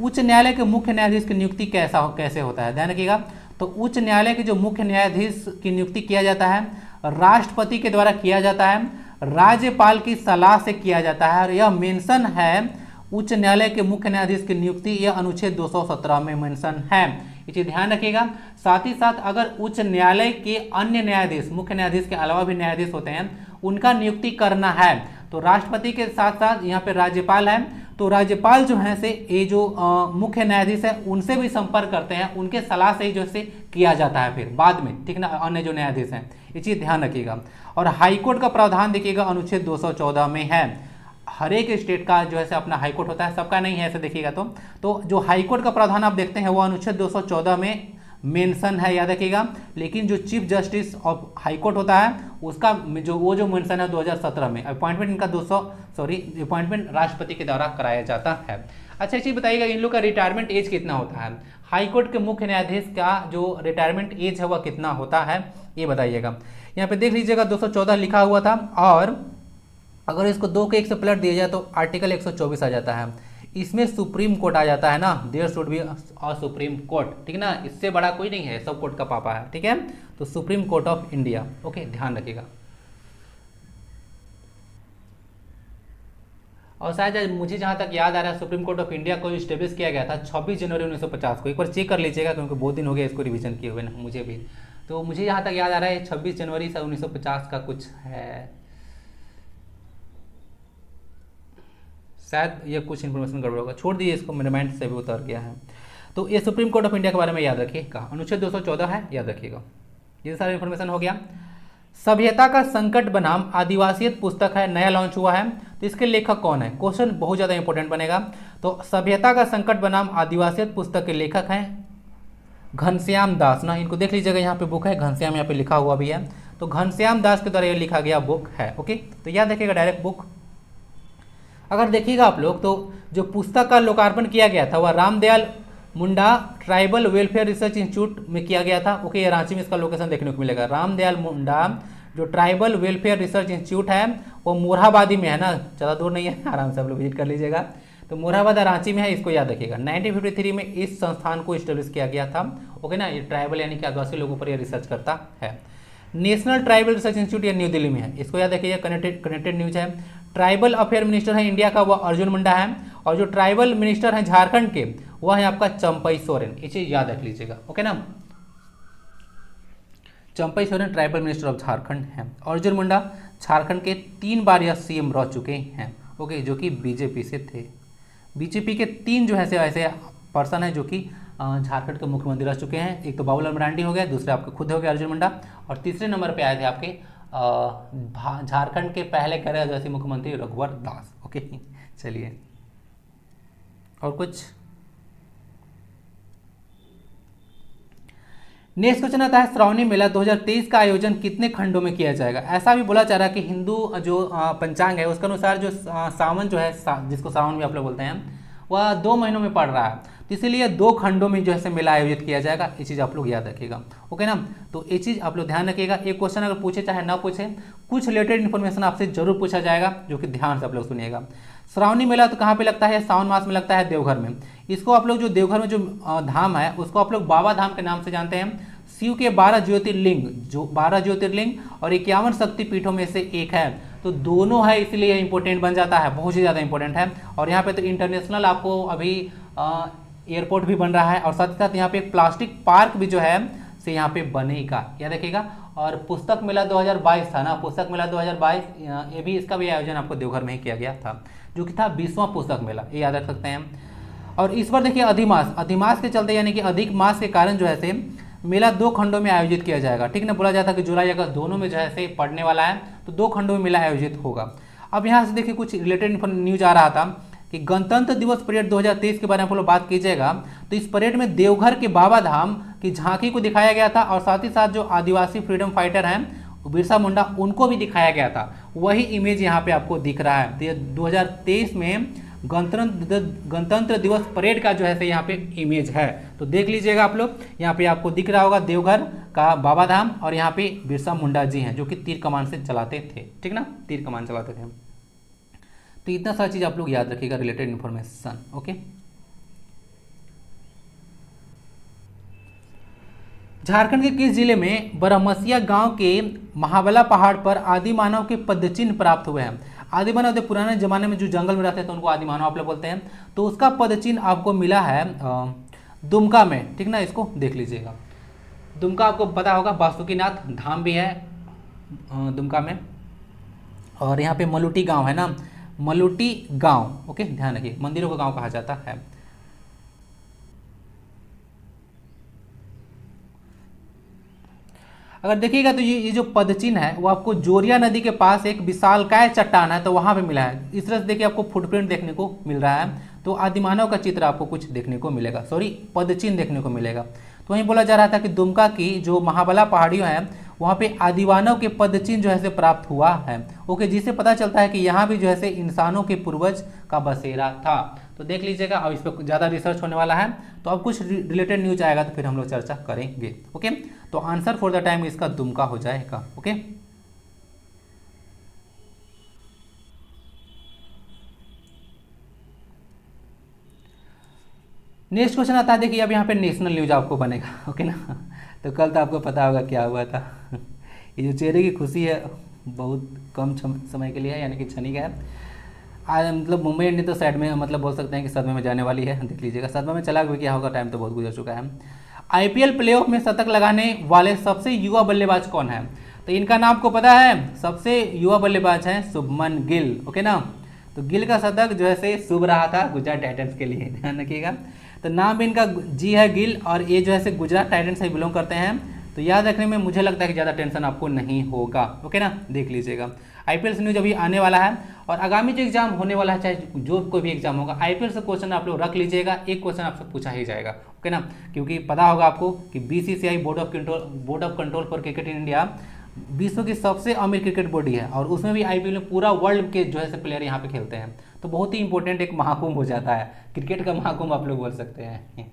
उच्च न्यायालय के मुख्य न्यायाधीश की नियुक्ति कैसे होता है, ध्यान रखिएगा। तो उच्च न्यायालय के जो मुख्य न्यायाधीश की नियुक्ति किया जाता है, राष्ट्रपति के द्वारा किया जाता है, राज्यपाल की सलाह से किया जाता है। और यह मेंशन है उच्च न्यायालय के मुख्य न्यायाधीश की नियुक्ति, यह अनुच्छेद 217 में मेंशन है, ये चीज ध्यान रखिएगा। साथ ही साथ अगर उच्च न्यायालय के अन्य न्यायाधीश, मुख्य न्यायाधीश के अलावा भी न्यायाधीश होते हैं, उनका नियुक्ति करना है, तो राष्ट्रपति के साथ साथ यहाँ पे राज्यपाल है, तो राज्यपाल जो है से ये जो मुख्य न्यायाधीश है उनसे भी संपर्क करते हैं, उनके सलाह से ही जो है किया जाता है फिर बाद में, ठीक ना, अन्य जो न्यायाधीश हैं, ये चीज ध्यान रखिएगा। और हाईकोर्ट का प्रावधान देखिएगा अनुच्छेद 214 में है। हर एक स्टेट का जो है अपना हाईकोर्ट होता है, सबका नहीं है ऐसे देखिएगा। तो जो हाईकोर्ट का प्रावधान आप देखते हैं वो अनुच्छेद 214 में मेंशन है, याद रखिएगा। लेकिन जो चीफ जस्टिस ऑफ हाईकोर्ट होता है उसका जो मेंशन है 2017 में। अपॉइंटमेंट इनका अपॉइंटमेंट राष्ट्रपति के द्वारा कराया जाता है। अच्छा, एक चीज बताइएगा, इन लोग का रिटायरमेंट एज कितना होता है? हाई कोर्ट के मुख्य न्यायाधीश का जो रिटायरमेंट एज है वह कितना होता है, ये बताइएगा। यहाँ पे देख लीजिएगा 214 लिखा हुआ था, और अगर इसको 2 के 1 से पलट दिया जाए तो आर्टिकल 124 आ जाता है। इसमें सुप्रीम कोर्ट आ जाता है ना, there should be a supreme court, ठीक है ना, इससे बड़ा कोई नहीं है, सब कोर्ट का पापा है, ठीक है। तो supreme court of India, okay, ध्यान रखिएगा। और शायद मुझे जहाँ तक याद आ रहा है सुप्रीम कोर्ट ऑफ इंडिया को स्टेब्लिश किया गया था 26 जनवरी 1950 को। एक बार चेक कर लीजिएगा क्योंकि बहुत दिन हो गया इसको रिवीजन किए हुए ना मुझे भी। तो मुझे यहाँ तक याद आ रहा है 26 जनवरी 1950 का कुछ है, शायद ये कुछ इन्फॉर्मेशन गड़बड़ होगा, छोड़ दीजिए इसको, मेरे माइंड से भी उतर गया है। तो ये सुप्रीम कोर्ट ऑफ इंडिया के बारे में याद रखिएगा, अनुच्छेद 214 है, याद रखिएगा। ये सारा इन्फॉर्मेशन हो गया। सभ्यता का संकट बनाम आदिवासियत पुस्तक है, नया लॉन्च हुआ है, तो इसके लेखक कौन है, क्वेश्चन बहुत ज़्यादा इंपॉर्टेंट बनेगा। तो सभ्यता का संकट बनाम आदिवासियत पुस्तक के लेखक हैं घनश्याम दास ना, इनको देख लीजिएगा, यहाँ पे बुक है घनश्याम, यहाँ पे लिखा हुआ भी है, तो घनश्याम दास के द्वारा ये लिखा गया बुक है, ओके। तो याद रखिएगा डायरेक्ट बुक। अगर देखिएगा आप लोग तो जो पुस्तक का लोकार्पण किया गया था वह Ramdayal Munda tribal welfare research institute में किया गया था, ओके। ये रांची में इसका लोकेशन देखने को मिलेगा। रामदयाल मुंडा जो ट्राइबल वेलफेयर रिसर्च इंस्टीट्यूट है वो मोरहाबादी में है ना, ज़्यादा दूर नहीं है, आराम से आप लोग विजिट कर लीजिएगा। तो मोरहाबाद रांची में है, इसको याद रखिएगा। 1953 में इस संस्थान को स्टेब्लिश किया गया था, ओके ना। ये ट्राइबल यानी कि आदिवासी लोगों पर यह रिसर्च करता है। नेशनल ट्राइबल रिसर्च इंस्टीट्यूट ये न्यू दिल्ली में है, इसको याद रखिएगा, कनेक्टेड न्यूज है। ट्राइबल अफेयर मिनिस्टर है इंडिया का वह अर्जुन मुंडा है, और जो ट्राइबल मिनिस्टर है झारखंड के वह है आपका चंपई सोरेन, ये चीज याद रख लीजिएगा, ओके ना। Champai Soren tribal minister of Jharkhand है। अर्जुन मुंडा झारखंड के 3 बार यह सीएम रह चुके हैं, ओके, जो कि बीजेपी से थे। बीजेपी के 3 जो है ऐसे पर्सन है जो कि झारखंड के मुख्यमंत्री रह चुके हैं। एक तो बाबूलाल मरांडी हो गया, दूसरे आपके खुद हो गए अर्जुन मुंडा, और तीसरे नंबर पे आए थे आपके झारखंड के पहले गैर आदिवासी मुख्यमंत्री रघुवर दास, ओके। चलिए और कुछ नेक्स्ट क्वेश्चन आता है, श्रावणी मेला 2023 का आयोजन कितने खंडों में किया जाएगा। ऐसा भी बोला जा रहा है कि हिंदू जो पंचांग है उसके अनुसार जो सावन जो है जिसको सावन भी आप लोग बोलते हैं वह 2 महीनों में पड़ रहा है, तो इसीलिए 2 खंडों में जो है मेला आयोजित किया जाएगा, ये चीज़ आप लोग याद रखिएगा, ओके ना। तो ये चीज़ आप लोग ध्यान रखिएगा। एक क्वेश्चन अगर पूछे चाहे ना पूछे, कुछ रिलेटेड इन्फॉर्मेशन आपसे जरूर पूछा जाएगा, जो कि ध्यान से आप लोग सुनिएगा। श्रावणी मेला तो कहाँ पे लगता है, सावन मास में लगता है देवघर में। इसको आप लोग जो देवघर में जो धाम है उसको आप लोग बाबा धाम के नाम से जानते हैं। शिव के 12 ज्योतिर्लिंग, जो 12 ज्योतिर्लिंग और 51 शक्तिपीठों में से एक है, तो दोनों है, इसलिए इंपॉर्टेंट बन जाता है, बहुत ही ज़्यादा इंपॉर्टेंट है। और यहाँ पे तो इंटरनेशनल आपको अभी एयरपोर्ट भी बन रहा है, और साथ ही साथ यहाँ पे एक प्लास्टिक पार्क भी जो है से यहाँ पे बनेगा, याद रखिएगा। और पुस्तक मेला 2022 था ना, पुस्तक मेला 2022 ये भी, इसका भी आयोजन आपको देवघर में ही किया गया था, जो कि था 20वां पुस्तक मेला, ये याद रख सकते हैं। और इस बार देखिए अधिमास के चलते यानी कि अधिक मास के कारण जो है से मेला 2 खंडों में आयोजित किया जाएगा, ठीक ना। बोला जाता है कि जुलाई अगस्त दोनों में जो है से पड़ने वाला है, तो 2 खंडों में मेला आयोजित होगा। अब यहाँ से देखिए कुछ रिलेटेड न्यूज आ रहा था कि गणतंत्र दिवस परेड 2023 के बारे में आप लोग बात कीजिएगा, तो इस परेड में देवघर के बाबा धाम की झांकी को दिखाया गया था, और साथ ही साथ जो आदिवासी फ्रीडम फाइटर हैं बिरसा मुंडा उनको भी दिखाया गया था, वही इमेज यहाँ पे आपको दिख रहा है। तो ये 2023 में गणतंत्र दिवस परेड का जो है यहाँ पे इमेज है, तो देख लीजिएगा आप लोग। यहाँ पे आपको दिख रहा होगा देवघर का बाबा धाम, और यहाँ पे बिरसा मुंडा जी हैं जो कि तीर कमान से चलाते थे, ठीक ना, तीर कमान चलाते थे। तो इतना सारा चीज आप लोग याद रखिएगा, रिलेटेड इन्फॉर्मेशन, ओके। झारखंड के किस जिले में बरहमसिया गांव के महाबला पहाड़ पर आदि मानव के पदचिन्ह प्राप्त हुए हैं। आदि मानव पुराने जमाने में जो जंगल में रहते हैं तो उनको आदि मानव आप लोग बोलते हैं, तो उसका पदचिन्ह आपको मिला है दुमका में, ठीक ना। इसको देख लीजिएगा, दुमका आपको पता होगा बासुकीनाथ धाम भी है दुमका में, और यहाँ पे मलुटी गांव है ना, मलुटी गांव, ओके, ध्यान रखिए, मंदिरों का गांव कहा जाता है। अगर देखिएगा तो ये जो पदचिन्ह है वो आपको जोरिया नदी के पास एक विशालकाय चट्टान है तो वहां पे मिला है। इस तरह से देखिए आपको फुटप्रिंट देखने को मिल रहा है, तो आदिमानव का चित्र आपको कुछ देखने को मिलेगा, सॉरी पदचिन्ह देखने को मिलेगा। तो वहीं बोला जा रहा था कि दुमका की जो महाबला पहाड़ियों हैं वहाँ पे आदिमानव के पदचिन्ह जो है से प्राप्त हुआ है, ओके, जिससे पता चलता है कि यहाँ भी जो है से इंसानों के पूर्वज का बसेरा था। तो देख लीजिएगा। अब इस पर ज़्यादा रिसर्च होने वाला है, तो अब कुछ रिलेटेड न्यूज आएगा तो फिर हम लोग चर्चा करेंगे। ओके, तो आंसर फॉर द टाइम इसका दुमका हो जाएगा। ओके, नेक्स्ट क्वेश्चन आता है, देखिए अब यहाँ पे नेशनल न्यूज आपको बनेगा। ओके ना, तो कल तो आपको पता होगा क्या हुआ था। ये जो चेहरे की खुशी है बहुत कम समय के लिए है, यानी कि क्षणिक है। आज मतलब मुंबई इंडियंस तो साइड में मतलब बोल सकते हैं कि सदमे में जाने वाली है। देख लीजिएगा सदमे में चला भी क्या होगा, टाइम तो बहुत गुजर चुका है। आईपीएल प्लेऑफ में शतक लगाने वाले सबसे युवा बल्लेबाज कौन है? तो इनका नाम आपको पता है, सबसे युवा बल्लेबाज हैं शुभमन गिल। ओके ना, तो गिल का शतक जो है से शुभ रहा था गुजरात टाइटंस के लिए, ध्यान रखिएगा। तो नाम भी इनका जी है गिल, और ये जो है से गुजरात टाइटंस से बिलोंग करते हैं। तो याद रखने में मुझे लगता है कि ज़्यादा टेंशन आपको नहीं होगा। ओके ना, देख लीजिएगा। आईपीएल से न्यूज अभी आने वाला है, और आगामी जो एग्जाम होने वाला है, चाहे जो कोई भी एग्जाम होगा, आईपीएल से क्वेश्चन आप लोग रख लीजिएगा, एक क्वेश्चन आपसे पूछा ही जाएगा। ओके ना, क्योंकि पता होगा आपको कि BCCI board of control for cricket in India विश्व की सबसे अमीर क्रिकेट बॉडी है, और उसमें भी आईपीएल में पूरा वर्ल्ड के जो है से प्लेयर यहाँ पे खेलते हैं। तो बहुत ही इंपॉर्टेंट एक महाकुंभ हो जाता है, क्रिकेट का महाकुंभ आप लोग बोल सकते हैं।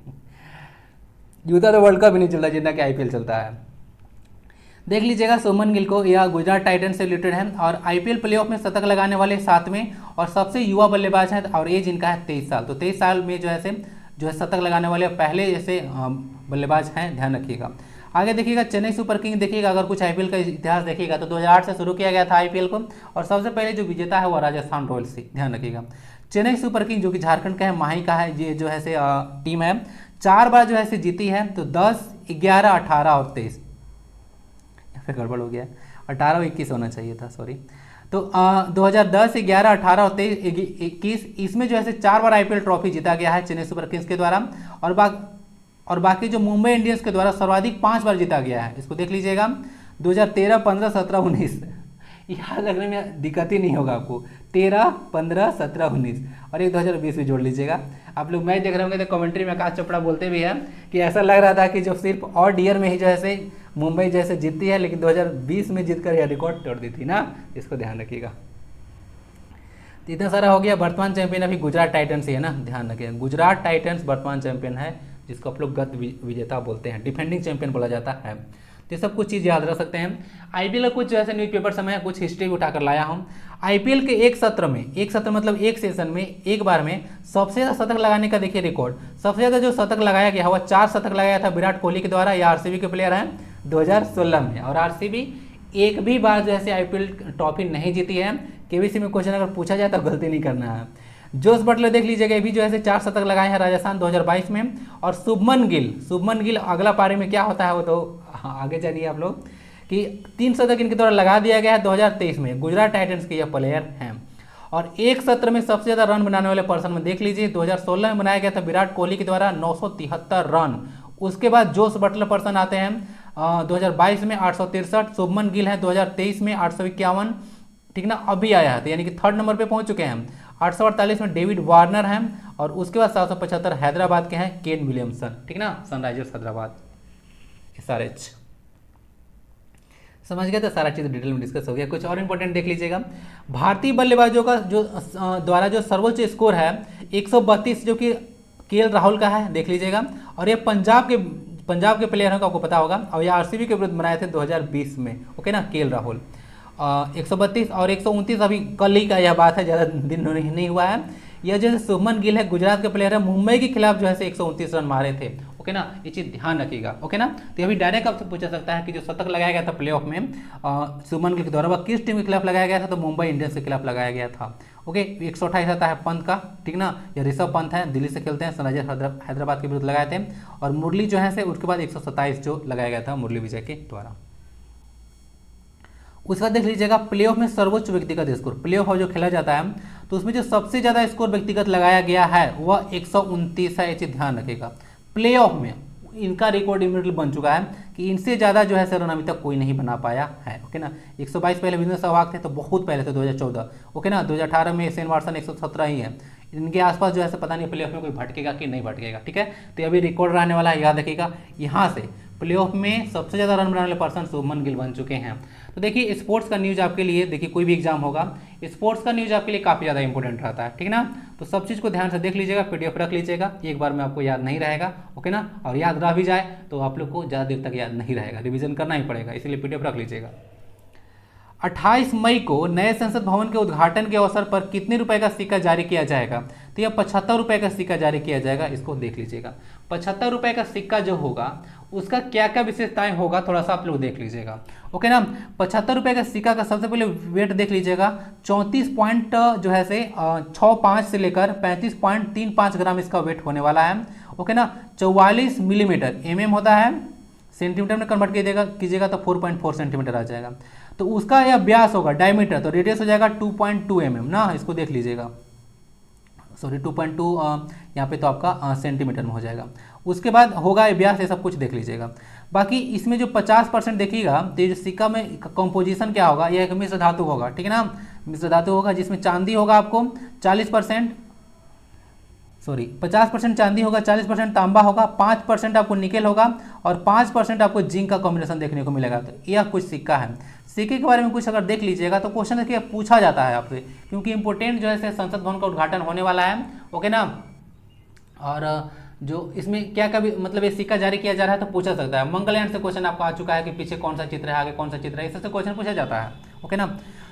यूता तो वर्ल्ड कप भी नहीं चलता जितना कि आईपीएल चलता है। देख लीजिएगा, शुभमन गिल को यह गुजरात टाइटंस से रिलेटेड है, और आईपीएल प्लेऑफ में शतक लगाने वाले 7वें और सबसे युवा बल्लेबाज हैं, और एज इनका है 23 साल। तो 23 साल में जो है शतक लगाने वाले पहले जैसे बल्लेबाज हैं, ध्यान रखिएगा। आगे देखिएगा, चेन्नई सुपर किंग देखिएगा, अगर कुछ आईपीएल का इतिहास देखिएगा तो 2008 से शुरू किया गया था आईपीएल को, और सबसे पहले जो विजेता है वो राजस्थान रॉयल्स से, ध्यान रखिएगा। चेन्नई सुपर किंग जो कि झारखंड का है, माही का है, ये जो है से टीम है, 4 बार जो है से जीती है। तो 10, 11, 18 और 23, फिर गड़बड़ हो गया, 18 और 21 होना चाहिए था, सॉरी। तो 2010, 11, 18 और 23, 21 इसमें जो है 4 बार आईपीएल ट्रॉफी जीता गया है चेन्नई सुपर किंग्स के द्वारा, और बाकी जो मुंबई इंडियंस के द्वारा सर्वाधिक 5 बार जीता गया है। इसको देख लीजिएगा, 2013, 15, 17, 19, याद रखने में दिक्कत ही नहीं होगा आपको। 13, 15, 17, 19 और एक 2020 भी जोड़ लीजिएगा। आप लोग मैच देख रहे होंगे तो कमेंट्री में आकाश चोपड़ा बोलते भी हैं कि ऐसा लग रहा था कि जो सिर्फ ऑड ईयर में ही जो है मुंबई जैसे जीतती है, लेकिन 2020 में जीतकर यह रिकॉर्ड तोड़ दी थी ना, इसको ध्यान रखिएगा। तो इतना सारा हो गया। वर्तमान चैंपियन अभी गुजरात टाइटंस ही है ना, ध्यान रखिएगा। गुजरात टाइटंस वर्तमान चैंपियन है, जिसको आप लोग गत विजेता बोलते हैं, डिफेंडिंग चैंपियन बोला जाता है। तो सब कुछ चीज़ याद रख सकते हैं। आईपीएल का कुछ जो है न्यूज़पेपर समय कुछ हिस्ट्री उठाकर लाया हूँ। आईपीएल के एक सत्र मतलब एक सेशन में एक बार में सबसे ज़्यादा शतक लगाने का देखिए रिकॉर्ड। सबसे ज़्यादा जो शतक लगाया गया हुआ 4 शतक लगाया था विराट कोहली के द्वारा, या आरसीबी के प्लेयर हैं 2016 में। और आरसीबी एक भी बार जैसे आईपीएल ट्रॉफी नहीं जीती है। केबीसी में क्वेश्चन अगर पूछा जाए तो गलती नहीं करना है। जोस बटलर देख लीजिएगा, भी जो है 4 शतक लगाए हैं राजस्थान 2022 में। और शुभमन गिल अगला पारी में क्या होता है वो तो आगे जानिए आप लोग, कि 3 शतक इनके द्वारा लगा दिया गया है 2023 में। गुजरात टाइटंस के ये प्लेयर हैं। और एक सत्र में सबसे ज़्यादा रन बनाने वाले पर्सन में देख लीजिए, 2016 में बनाया गया था विराट कोहली के द्वारा 973 रन। उसके बाद जोस बटलर पर्सन आते हैं 2022 में 863, शुभमन गिल है 2023 में 851, ठीक ना, अभी आया है, तो यानी कि 3rd नंबर पे पहुंच चुके हैं। 848 में डेविड वार्नर हैं, और उसके बाद 775 हैदराबाद के हैं केन विलियमसन, ठीक ना, सनराइजर्स हैदराबाद। SRH समझ गए, तो सारा चीज़ डिटेल में डिस्कस हो गया। कुछ और इंपॉर्टेंट देख लीजिएगा। भारतीय बल्लेबाजों का जो द्वारा जो सर्वोच्च स्कोर है 132, जो कि केएल राहुल का है, देख लीजिएगा। और ये पंजाब के प्लेयर हैं, आपको पता होगा, और ये आरसीबी के विरुद्ध बनाए थे 2020 में। ओके ना, केएल राहुल 132 और 129 अभी कल ही का यह बात है, ज़्यादा दिन नहीं हुआ है। यह जो शुभमन गिल है गुजरात के प्लेयर है, मुंबई के खिलाफ जो है 129 रन मारे थे। ओके ना, ये चीज़ ध्यान रखिएगा। ओके ना, तो अभी डायरेक्ट आपसे पूछा सकता है कि जो शतक लगाया गया था प्लेऑफ में शुभमन गिल के द्वारा, वह किस टीम के खिलाफ लगाया गया था? तो मुंबई इंडियंस के खिलाफ लगाया गया था। ओके, 128 आता है पंत का, ठीक ना, या ऋषभ पंत है, दिल्ली से खेलते हैं, सनराइजर्स हैदराबाद के विरुद्ध लगाए थे। और मुरली जो है उसके बाद 127 जो लगाया गया था मुरली विजय के द्वारा। उसके बाद देख लीजिएगा प्लेऑफ में सर्वोच्च व्यक्तिगत स्कोर। प्लेऑफ जो खेला जाता है तो उसमें जो सबसे ज़्यादा स्कोर व्यक्तिगत लगाया गया है वह 129 है, ये चीज़ ध्यान रखिएगा। प्लेऑफ में इनका रिकॉर्ड इमीडिएटली बन चुका है कि इनसे ज़्यादा जो है रन अभी तक कोई नहीं बना पाया है। ओके ना, 122 पहले वीरेंद्र सहवाग थे, तो बहुत पहले थे 2014। ओके ना, 2018 में शेन वाटसन 117 ही है। इनके आसपास जो है पता नहीं प्लेऑफ में कोई भटकेगा कि नहीं भटकेगा, ठीक है। तो अभी रिकॉर्ड रहने वाला है, याद रखिएगा। यहाँ से प्लेऑफ में सबसे ज़्यादा रन बनाने वाले पर्सन शुभमन गिल बन चुके हैं। तो देखिए स्पोर्ट्स का न्यूज़ आपके लिए, देखिए कोई भी एग्जाम होगा, स्पोर्ट्स का न्यूज़ आपके लिए काफ़ी ज़्यादा इंपॉर्टेंट रहता है, ठीक है ना। तो सब चीज़ को ध्यान से देख लीजिएगा, PDF रख लीजिएगा, एक बार में आपको याद नहीं रहेगा, ओके ना। और याद रह भी जाए तो आप लोग को ज़्यादा देर तक याद नहीं रहेगा, रिविजन करना ही पड़ेगा, इसलिए PDF रख लीजिएगा। 28 मई को नए संसद भवन के उद्घाटन के अवसर पर कितने रुपए का सिक्का जारी किया जाएगा? तो यह 75 रुपए का सिक्का जारी किया जाएगा, इसको देख लीजिएगा। 75 रुपए का सिक्का जो होगा उसका क्या क्या विशेषताएं होगा, थोड़ा सा आप लोग देख लीजिएगा, ओके ना। 75 रुपए का सिक्का का सबसे पहले वेट देख लीजिएगा, 34 पॉइंट जो है से 65 से लेकर 35.35 ग्राम इसका वेट होने वाला है, ओके ना। 44 मिलीमीटर, होता है, सेंटीमीटर में कन्वर्ट कीजिएगा तो 4.4 सेंटीमीटर आ जाएगा। तो उसका यह व्यास होगा डायमीटर, तो रेडियस हो जाएगा 2.2 mm ना, इसको देख लीजिएगा, सॉरी 2.2 यहाँ पे तो आपका सेंटीमीटर में हो जाएगा। उसके बाद होगा व्यास, ये सब कुछ देख लीजिएगा। बाकी इसमें जो 50% देखिएगा तो ये जो सिक्का में कंपोजिशन क्या होगा, यह एक मिश्र धातु होगा, ठीक है ना, मिश्र धातु होगा, जिसमें चांदी होगा आपको 40%, सॉरी 50% चांदी होगा, 40% तांबा होगा, 5% आपको निकेल होगा और 5% आपको जिंक का कॉम्बिनेशन देखने को मिलेगा। तो यह कुछ सिक्का है। सिक्के के बारे में कुछ अगर देख लीजिएगा तो क्वेश्चन देखिए पूछा जाता है आपसे, क्योंकि इंपोर्टेंट जो है संसद भवन का उद्घाटन होने वाला है, ओके ना। और जो इसमें क्या क्या मतलब ये सिक्का जारी किया जा रहा है तो पूछा सकता है। मंगलयान से क्वेश्चन आपको आ चुका है कि पीछे कौन सा चित्र है, आगे कौन सा चित्र है, इससे क्वेश्चन पूछा जाता है, ओके ना।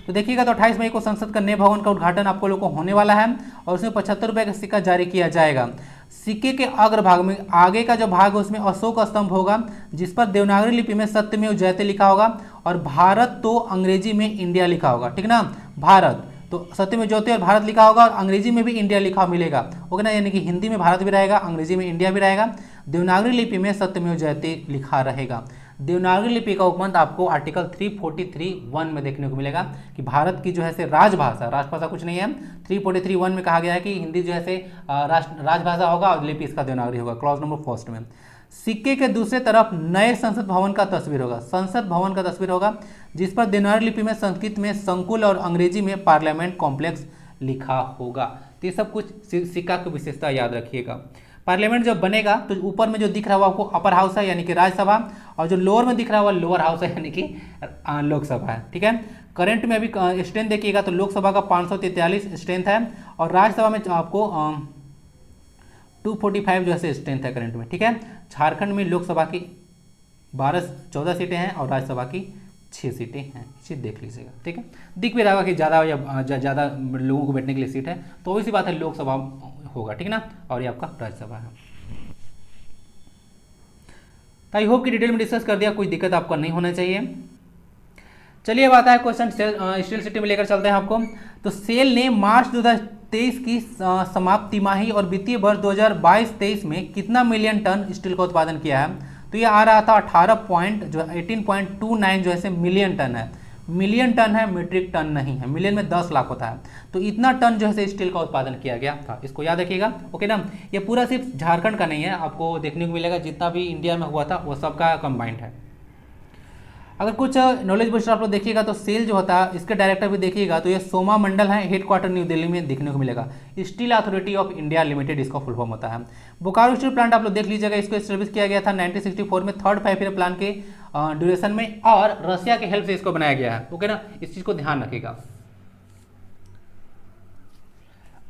तो देखिएगा तो 28 मई को संसद का नए भवन का उद्घाटन आपको लोग को होने वाला है और उसमें 75 रुपये का सिक्का जारी किया जाएगा। सिक्के के अग्रभाग में आगे का जो भाग है उसमें अशोक स्तंभ होगा, जिस पर देवनागरी लिपि में सत्यमेव जयते लिखा होगा और भारत तो अंग्रेजी में इंडिया लिखा होगा, ठीक ना। भारत तो सत्यमेव जयते और भारत लिखा होगा और अंग्रेजी में भी इंडिया लिखा मिलेगा, ओके ना, यानी कि हिंदी में भारत भी रहेगा, अंग्रेजी में इंडिया भी रहेगा, देवनागरी लिपि में सत्यमेव जयते लिखा रहेगा। देवनागरी लिपि का उपबंध आपको आर्टिकल 343(1) में देखने को मिलेगा कि भारत की जो है से राजभाषा कुछ नहीं है, 343(1) में कहा गया है कि हिंदी जो है से राजभाषा होगा और लिपि इसका देवनागरी होगा, क्लॉज नंबर 1 में। सिक्के के दूसरे तरफ नए संसद भवन का तस्वीर होगा, संसद भवन का तस्वीर होगा, जिस पर देवनागरी लिपि में संस्कृत में संकुल और अंग्रेजी में पार्लियामेंट कॉम्प्लेक्स लिखा होगा। तो ये सब कुछ सिक्का की विशेषता याद रखिएगा। पार्लियामेंट जब बनेगा तो ऊपर में जो दिख रहा है वो आपको अपर हाउस है यानी कि राज्यसभा, और जो लोअर में दिख रहा है वो लोअर हाउस है यानी कि लोकसभा है, ठीक है। करंट में अभी स्ट्रेंथ देखिएगा तो लोकसभा का 543 स्ट्रेंथ है और राज्यसभा में आपको 245 जो है स्ट्रेंथ है करंट में, ठीक है। झारखंड में लोकसभा की 14 सीटें हैं और राज्यसभा की 6 सीटें हैं, इसे देख लीजिएगा, ठीक है। दिख भी रहा होगा कि ज़्यादा लोगों को बैठने के लिए सीट है, तो वही सी बात है, लोकसभा होगा, ठीक ना, और ये आपका राज्यसभा है। तो आई होप कि डिटेल में डिस्कस कर दिया, कोई दिक्कत आपको नहीं होना चाहिए। चलिए अब आता है क्वेश्चन स्टील सिटी में लेकर चलते हैं आपको। तो सेल ने मार्च 2023 की समाप्त तिमाही और वित्तीय वर्ष 2022-23 में कितना मिलियन टन स्टील का उत्पादन किया है? तो ये आ रहा था 18.29 जो है मिलियन टन है, मिलियन टन है, मीट्रिक टन नहीं है, मिलियन में 10 लाख होता है। तो इतना टन जो है स्टील का उत्पादन किया गया था, इसको याद रखिएगा, ओके ना। ये पूरा सिर्फ झारखंड का नहीं है, आपको देखने को मिलेगा जितना भी इंडिया में हुआ था वो सबका कंबाइंड है। अगर कुछ नॉलेज बूस्टर आप लोग देखिएगा तो सेल जो होता है इसके डायरेक्टर भी देखिएगा तो ये सोमा मंडल है, हेडक्वार्टर न्यू दिल्ली में देखने को मिलेगा। Steel authority of India limited इसका फुल फॉर्म होता है। बोकारो स्टील प्लांट आप लोग देख लीजिएगा, इसको एस्टेब्लिश किया गया था 1964 में 3rd 5-year प्लान के ड्यूरेशन में, और रशिया के हेल्प से इसको बनाया गया है, ओके ना, इस चीज को ध्यान रखिएगा।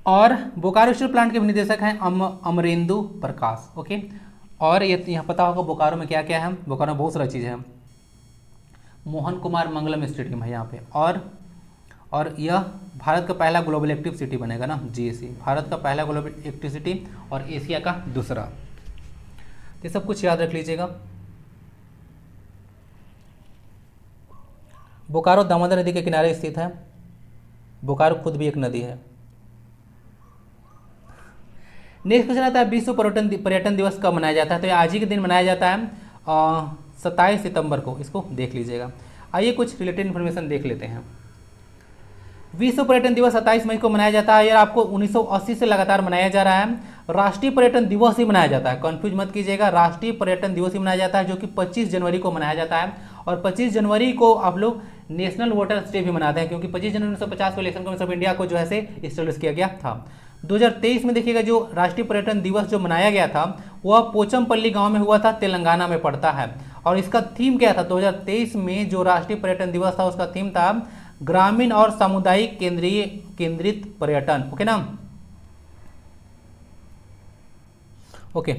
और बोकारो स्टील प्लांट के निदेशक हैं अमरेंदु प्रकाश, ओके। और ये यहाँ पता होगा बोकारो में क्या क्या है, बोकारो में बहुत सारी चीज़ है। मोहन कुमार मंगलम स्टेडियम है यहाँ पे, और यह भारत का पहला ग्लोबल एक्टिव सिटी बनेगा ना, GAC, भारत का पहला ग्लोबल एक्टिव सिटी और एशिया का दूसरा। ये सब कुछ याद रख लीजिएगा। बोकारो दामोदर नदी के किनारे स्थित है, बोकारो खुद भी एक नदी है। नेक्स्ट क्वेश्चन आता है विश्व पर्यटन दिवस कब मनाया जाता है? तो ये आज ही के दिन मनाया जाता है 27 सितंबर को, इसको देख लीजिएगा। आइए कुछ रिलेटेड इन्फॉर्मेशन देख लेते हैं। विश्व पर्यटन दिवस 27 मई को मनाया जाता है, यह आपको 1980 से लगातार मनाया जा रहा है। राष्ट्रीय पर्यटन दिवस ही मनाया जाता है, कंफ्यूज मत कीजिएगा, राष्ट्रीय पर्यटन दिवस ही मनाया जाता है, जो कि 25 जनवरी को मनाया जाता है। और 25 जनवरी को आप लोग नेशनल वोटर्स डे भी मनाते हैं, क्योंकि 25 जनवरी 1950 को इलेक्शन कमीशन ऑफ इंडिया को जो है इस्टेब्लिश किया गया था। 2023 में देखिएगा जो राष्ट्रीय पर्यटन दिवस जो मनाया गया था वह पोचमपल्ली गांव में हुआ था, तेलंगाना में पड़ता है। और इसका थीम क्या था 2023 में जो राष्ट्रीय पर्यटन दिवस था उसका थीम था ग्रामीण और सामुदायिक केंद्रित पर्यटन। ओके ना, ओके।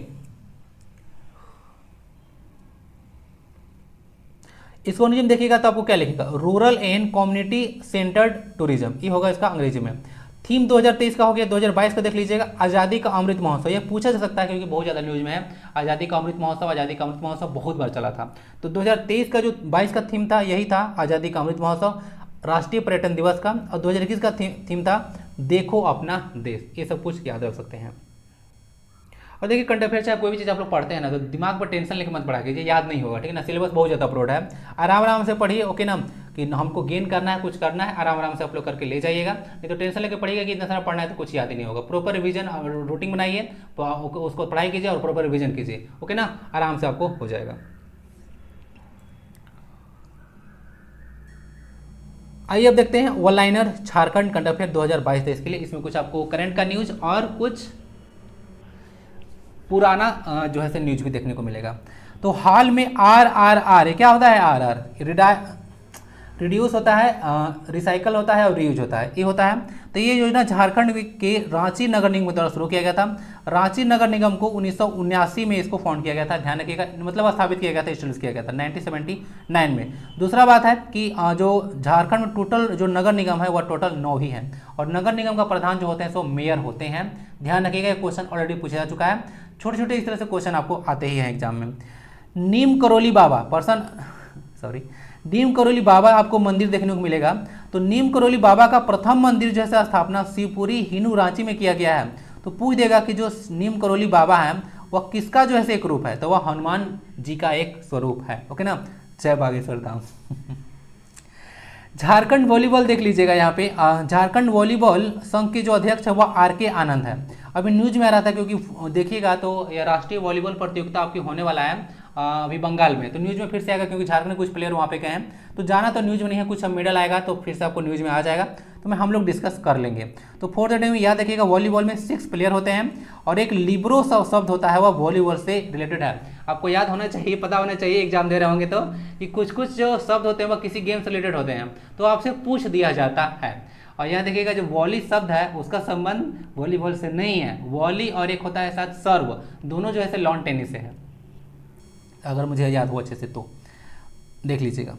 इसको अंग्रेजी में देखिएगा तो आपको क्या लिखेगा, rural and community centred tourism, ये होगा इसका अंग्रेजी में। थीम 2023 का हो गया। 2022 का देख लीजिएगा, आज़ादी का अमृत महोत्सव। ये पूछा जा सकता है क्योंकि बहुत ज़्यादा न्यूज में है, आज़ादी का अमृत महोत्सव, आज़ादी का अमृत महोत्सव बहुत बार चला था। तो 2023 का जो 22 का थीम था यही था, आज़ादी का अमृत महोत्सव, राष्ट्रीय पर्यटन दिवस का। और 2021 का थीम था देखो अपना देश। ये सब कुछ याद रख सकते हैं। और देखिए करंट अफेयर चाहे कोई भी चीज़ आप लोग पढ़ते हैं ना तो दिमाग पर टेंशन लेके मत पढ़ा कीजिए, याद नहीं होगा, ठीक है ना। सिलेबस बहुत ज़्यादा अपलोड है, आराम आराम से पढ़िए, ओके ना। कि हमको गेन करना है, कुछ करना है, आराम आराम से आप लोग करके ले जाइएगा। नहीं तो टेंशन लेके पढ़िएगा कि इतना सारा पढ़ना है तो कुछ याद ही नहीं होगा। प्रॉपर रिवीजन रूटीन बनाइए, उसको पढ़ाई कीजिए और प्रॉपर रिवीजन कीजिए, ओके ना, आराम से आपको हो जाएगा। आइए अब देखते हैं one liner Jharkhand current affair 2022-23 के लिए। इसमें कुछ आपको करंट का न्यूज और कुछ पुराना जो है से न्यूज भी देखने को मिलेगा। तो हाल में RRR, ये क्या होता है, RR रिड्यूस होता है, रिसाइकल होता है और रीयूज होता है, ये होता है। तो ये योजना झारखंड के रांची नगर निगम द्वारा शुरू किया गया था। रांची नगर निगम को 1979 में इसको फाउंड किया गया था, ध्यान रखिएगा, मतलब स्थापित किया गया था, स्टेब्लिश किया गया था 1979 में। दूसरा बात है कि जो झारखंड में टोटल जो नगर निगम है वह टोटल 9 ही है, और नगर निगम का प्रधान जो होते हैं सो मेयर होते हैं। ध्यान रखिएगा, ये क्वेश्चन ऑलरेडी पूछा जा चुका है, छोटे छोटे इस तरह से क्वेश्चन आपको आते ही हैं एग्जाम में। नीम करोली बाबा आपको मंदिर देखने को मिलेगा। तो नीम करोली बाबा का प्रथम मंदिर जो है स्थापना शिवपुरी हिनू रांची में किया गया है। तो पूछ देगा कि जो नीम करोली बाबा है वह किसका जो है एक रूप है, तो वह हनुमान जी का एक स्वरूप है, ओके ना। जय बागेश्वर धाम। झारखंड वॉलीबॉल देख लीजिएगा, यहाँ पे झारखंड वॉलीबॉल संघ के जो अध्यक्ष है वह RK आनंद है। अभी न्यूज में आ रहा था क्योंकि देखिएगा तो यह राष्ट्रीय वॉलीबॉल प्रतियोगिता आपकी होने वाला है अभी बंगाल में, तो न्यूज में फिर से आएगा क्योंकि झारखंड में कुछ प्लेयर वहाँ पे गए हैं। तो जाना तो न्यूज में नहीं है, कुछ मेडल आएगा तो फिर से आपको न्यूज में आ जाएगा, तो मैं हम लोग डिस्कस कर लेंगे। तो फोर्थ डे में याद रखिएगा वॉलीबॉल में 6 प्लेयर होते हैं और एक लिब्रो शब्द होता है, वह वॉलीबॉल से रिलेटेड है। आपको याद होना चाहिए, पता होना चाहिए, एग्जाम दे रहे होंगे तो, कि कुछ कुछ जो शब्द होते हैं वह किसी गेम से रिलेटेड होते हैं, तो आपसे पूछ दिया जाता है। और यहाँ देखिएगा जो वॉली शब्द है उसका संबंध वॉलीबॉल से नहीं है, वॉली और एक होता है साथ सर्व, दोनों जो है लॉन टेनिस से है, अगर मुझे याद हो अच्छे से तो देख लीजिएगा।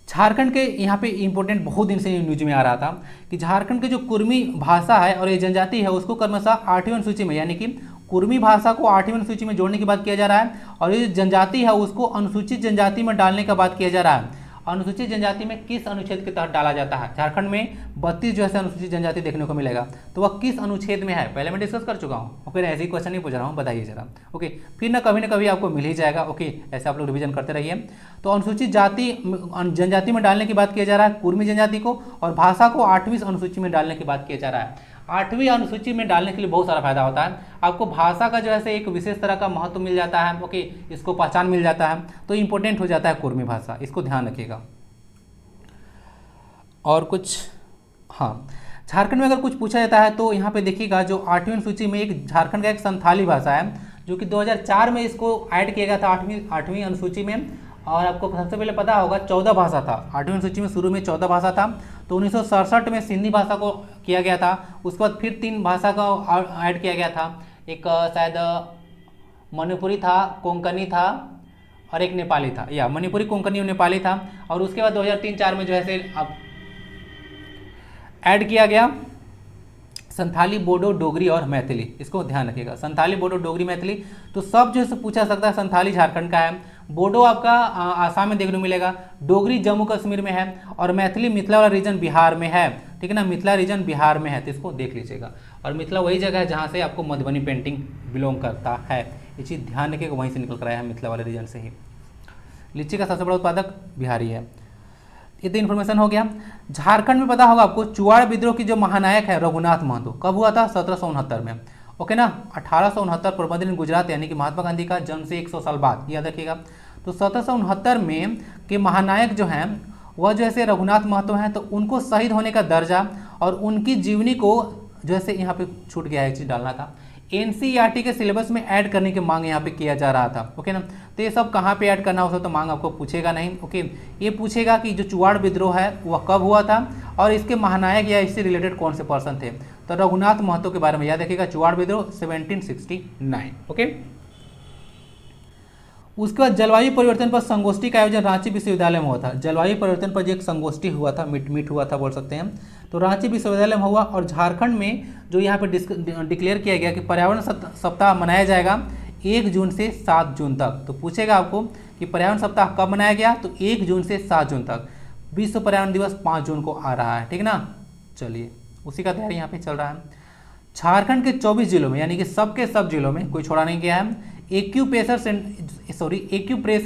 झारखंड के यहाँ पे इंपॉर्टेंट बहुत दिन से न्यूज में आ रहा था कि झारखंड के जो कुर्मी भाषा है और ये जनजाति है उसको क्रमशः 8वीं अनुसूची में, यानी कि कुर्मी भाषा को 8वीं अनुसूची में जोड़ने की बात किया जा रहा है, और ये जनजाति है उसको अनुसूचित जनजाति में डालने का बात किया जा रहा है। अनुसूचित जनजाति में किस अनुच्छेद के तहत डाला जाता है? झारखंड में 32 जो है अनुसूचित जनजाति देखने को मिलेगा, तो वह किस अनुच्छेद में है पहले मैं डिस्कस कर चुका हूँ, ओके। ऐसे ही क्वेश्चन नहीं पूछ रहा हूँ, बताइए जरा, ओके। फिर ना कभी आपको मिल ही जाएगा, ओके। ऐसे आप लोग रिवीजन करते रहिए। तो अनुसूचित जाति जनजाति में डालने की बात किया जा रहा है कुर्मी जनजाति को, और भाषा को 8वीं अनुसूची में डालने की बात किया जा रहा है। 8वीं अनुसूची में डालने के लिए बहुत सारा फायदा होता है, आपको भाषा का जो है एक विशेष तरह का महत्व मिल जाता है, ओके, इसको पहचान मिल जाता है, तो इंपॉर्टेंट हो जाता है कुर्मी भाषा, इसको ध्यान रखिएगा। और कुछ, हाँ, झारखंड में अगर कुछ पूछा जाता है तो यहाँ पे देखिएगा जो 8वीं अनुसूची में एक झारखंड का एक संथाली भाषा है, जो कि 2004 में इसको ऐड किया गया था 8वीं अनुसूची में। और आपको सबसे पहले पता होगा 14 भाषा था 8वीं अनुसूची में, शुरू में 14 भाषा था। तो 1967 में सिंधी भाषा को किया गया था, उसके बाद फिर 3 भाषा का ऐड किया गया था, एक शायद मणिपुरी था, कोंकणी था और एक नेपाली था, या मणिपुरी, कोंकणी और नेपाली था। और उसके बाद 2003-4 में जो है अब ऐड किया गया संथाली, बोडो, डोगरी और मैथिली, इसको ध्यान रखिएगा। संथाली, बोडो, डोगरी, मैथिली, तो सब जो है पूछा सकता है। संथाली झारखंड का है, बोडो आपका आसाम में देखने को मिलेगा, डोगरी जम्मू कश्मीर में है, और मैथिली मिथिला वाला रीजन बिहार में है, ठीक है ना, मिथिला रीजन बिहार में है, तो इसको देख लीजिएगा। और मिथिला वही जगह है जहाँ से आपको मधुबनी पेंटिंग बिलोंग करता है, ये चीज़ ध्यान रखिएगा, वहीं से निकल कर आया है, मिथिला वाले रीजन से ही। लीची का सबसे बड़ा उत्पादक बिहारी है। ये तो इन्फॉर्मेशन हो गया। झारखंड में पता होगा आपको चुआड़ विद्रोह की जो महानायक है रघुनाथ महतो, कब हुआ था? 1769 में, ओके ना। 1869 पोरबंदर इन गुजरात, यानी कि महात्मा गांधी का जन्म से 100 साल बाद, याद रखिएगा। तो 1769 में के महानायक जो हैं वह जो है रघुनाथ महतो हैं, तो उनको शहीद होने का दर्जा और उनकी जीवनी को जो है यहाँ पे छूट गया है, एक चीज़ डालना था, एनसीईआरटी के सिलेबस में ऐड करने की मांग यहाँ पे किया जा रहा था। ओके ना, तो ये सब कहाँ पे ऐड करना हो सकता तो मांग आपको पूछेगा नहीं। ओके, ये पूछेगा कि जो चुवाड़ विद्रोह है वह कब हुआ था और इसके महानायक या इससे रिलेटेड कौन से पर्सन थे। तो रघुनाथ महतो के बारे में याद रखिएगा, चुवाड़ विद्रोह 1769। ओके, उसके बाद जलवायु परिवर्तन पर संगोष्ठी का आयोजन रांची विश्वविद्यालय में हुआ था। जलवायु परिवर्तन पर जो एक संगोष्ठी हुआ था, मीट हुआ था बोल सकते हैं, तो रांची विश्वविद्यालय में हुआ। और झारखंड में जो यहाँ पे डिक्लेयर किया गया कि पर्यावरण सप्ताह मनाया जाएगा 1 जून से 7 जून तक। तो पूछेगा आपको कि पर्यावरण सप्ताह कब मनाया गया, तो 1 जून से 7 जून तक। विश्व पर्यावरण दिवस 5 जून को आ रहा है, ठीक ना। चलिए, उसी का तैयारी यहाँ पे चल रहा है। झारखंड के 24 जिलों में, यानी कि सबके सब जिलों में, कोई छोड़ा नहीं गया है, एक्यूप्रेशर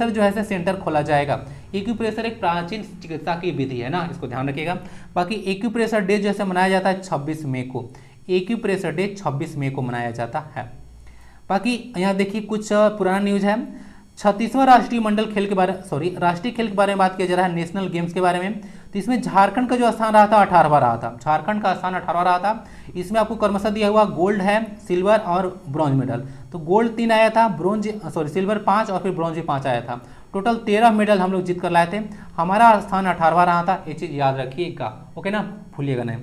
जो है सेंटर खोला जाएगा। एक्यूप्रेशर एक प्राचीन चिकित्सा की विधि है ना, इसको ध्यान रखिएगा। बाकी एक्यूप्रेशर डे जैसे मनाया जाता है 26 मई को, एक्यूप्रेशर डे 26 मई को मनाया जाता है। बाकी यहाँ देखिए कुछ पुराना न्यूज है। 36वां राष्ट्रीय खेल के बारे में बात किया जा रहा है, नेशनल गेम्स के बारे में। तो इसमें झारखंड का जो स्थान रहा था 18वां रहा था, झारखंड का स्थान 18वां रहा था। इसमें आपको क्रमशः दिया हुआ गोल्ड है, सिल्वर और ब्रॉन्ज मेडल। तो गोल्ड 3 आया था, सिल्वर 5 और फिर ब्रॉन्ज भी 5 आया था। टोटल 13 मेडल हम लोग जीत कर लाए थे। हमारा स्थान 18वां रहा था, ये चीज़ याद रखिएगा। ओके ना, भूलिएगा नहीं।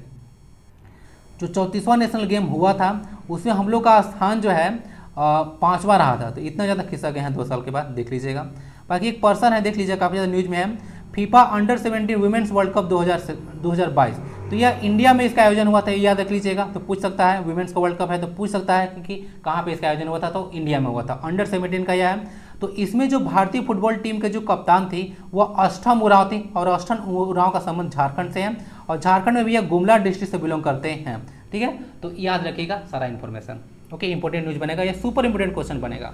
जो 34वां नेशनल गेम हुआ था उसमें हम लोग का स्थान जो है 5वां रहा था। तो इतना ज़्यादा खिस्सा गए हैं 2 साल के बाद, देख लीजिएगा। बाकी एक पर्सन है, देख लीजिए, काफ़ी ज़्यादा न्यूज में है, FIFA under 17 women's world cup 2022। तो यह इंडिया में इसका आयोजन हुआ था, ये याद रख लीजिएगा। तो पूछ सकता है, वुमेन्स का वर्ल्ड कप है तो पूछ सकता है कि कहाँ पे इसका आयोजन हुआ था, तो इंडिया में हुआ था। अंडर 17 का यह है। तो इसमें जो भारतीय फुटबॉल टीम के जो कप्तान थी वह अष्टम उरांव थी, और अष्टम उरांव का संबंध झारखंड से है, और झारखंड में भी यह गुमला डिस्ट्रिक्ट से बिलोंग करते हैं, ठीक है। तो याद रखिएगा सारा इन्फॉर्मेशन। ओके, इंपॉर्टेंट न्यूज बनेगा, यह सुपर इंपॉर्टेंट क्वेश्चन बनेगा।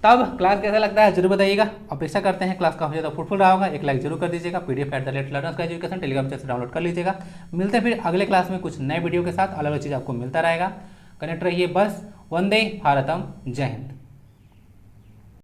तब क्लास कैसा लगता है जरूर बताइएगा। अपेक्षा करते हैं क्लास काफी ज़्यादा फ्रूटफुल रहा होगा। एक लाइक जरूर कर दीजिएगा। pdf@learnersguideeducation टेलीग्राम चैनल से डाउनलोड कर लीजिएगा। मिलते हैं फिर अगले क्लास में कुछ नए वीडियो के साथ, अलग अलग चीज़ आपको मिलता रहेगा। कनेक्ट रहिए। बस वंदे भारतम, जय हिंद।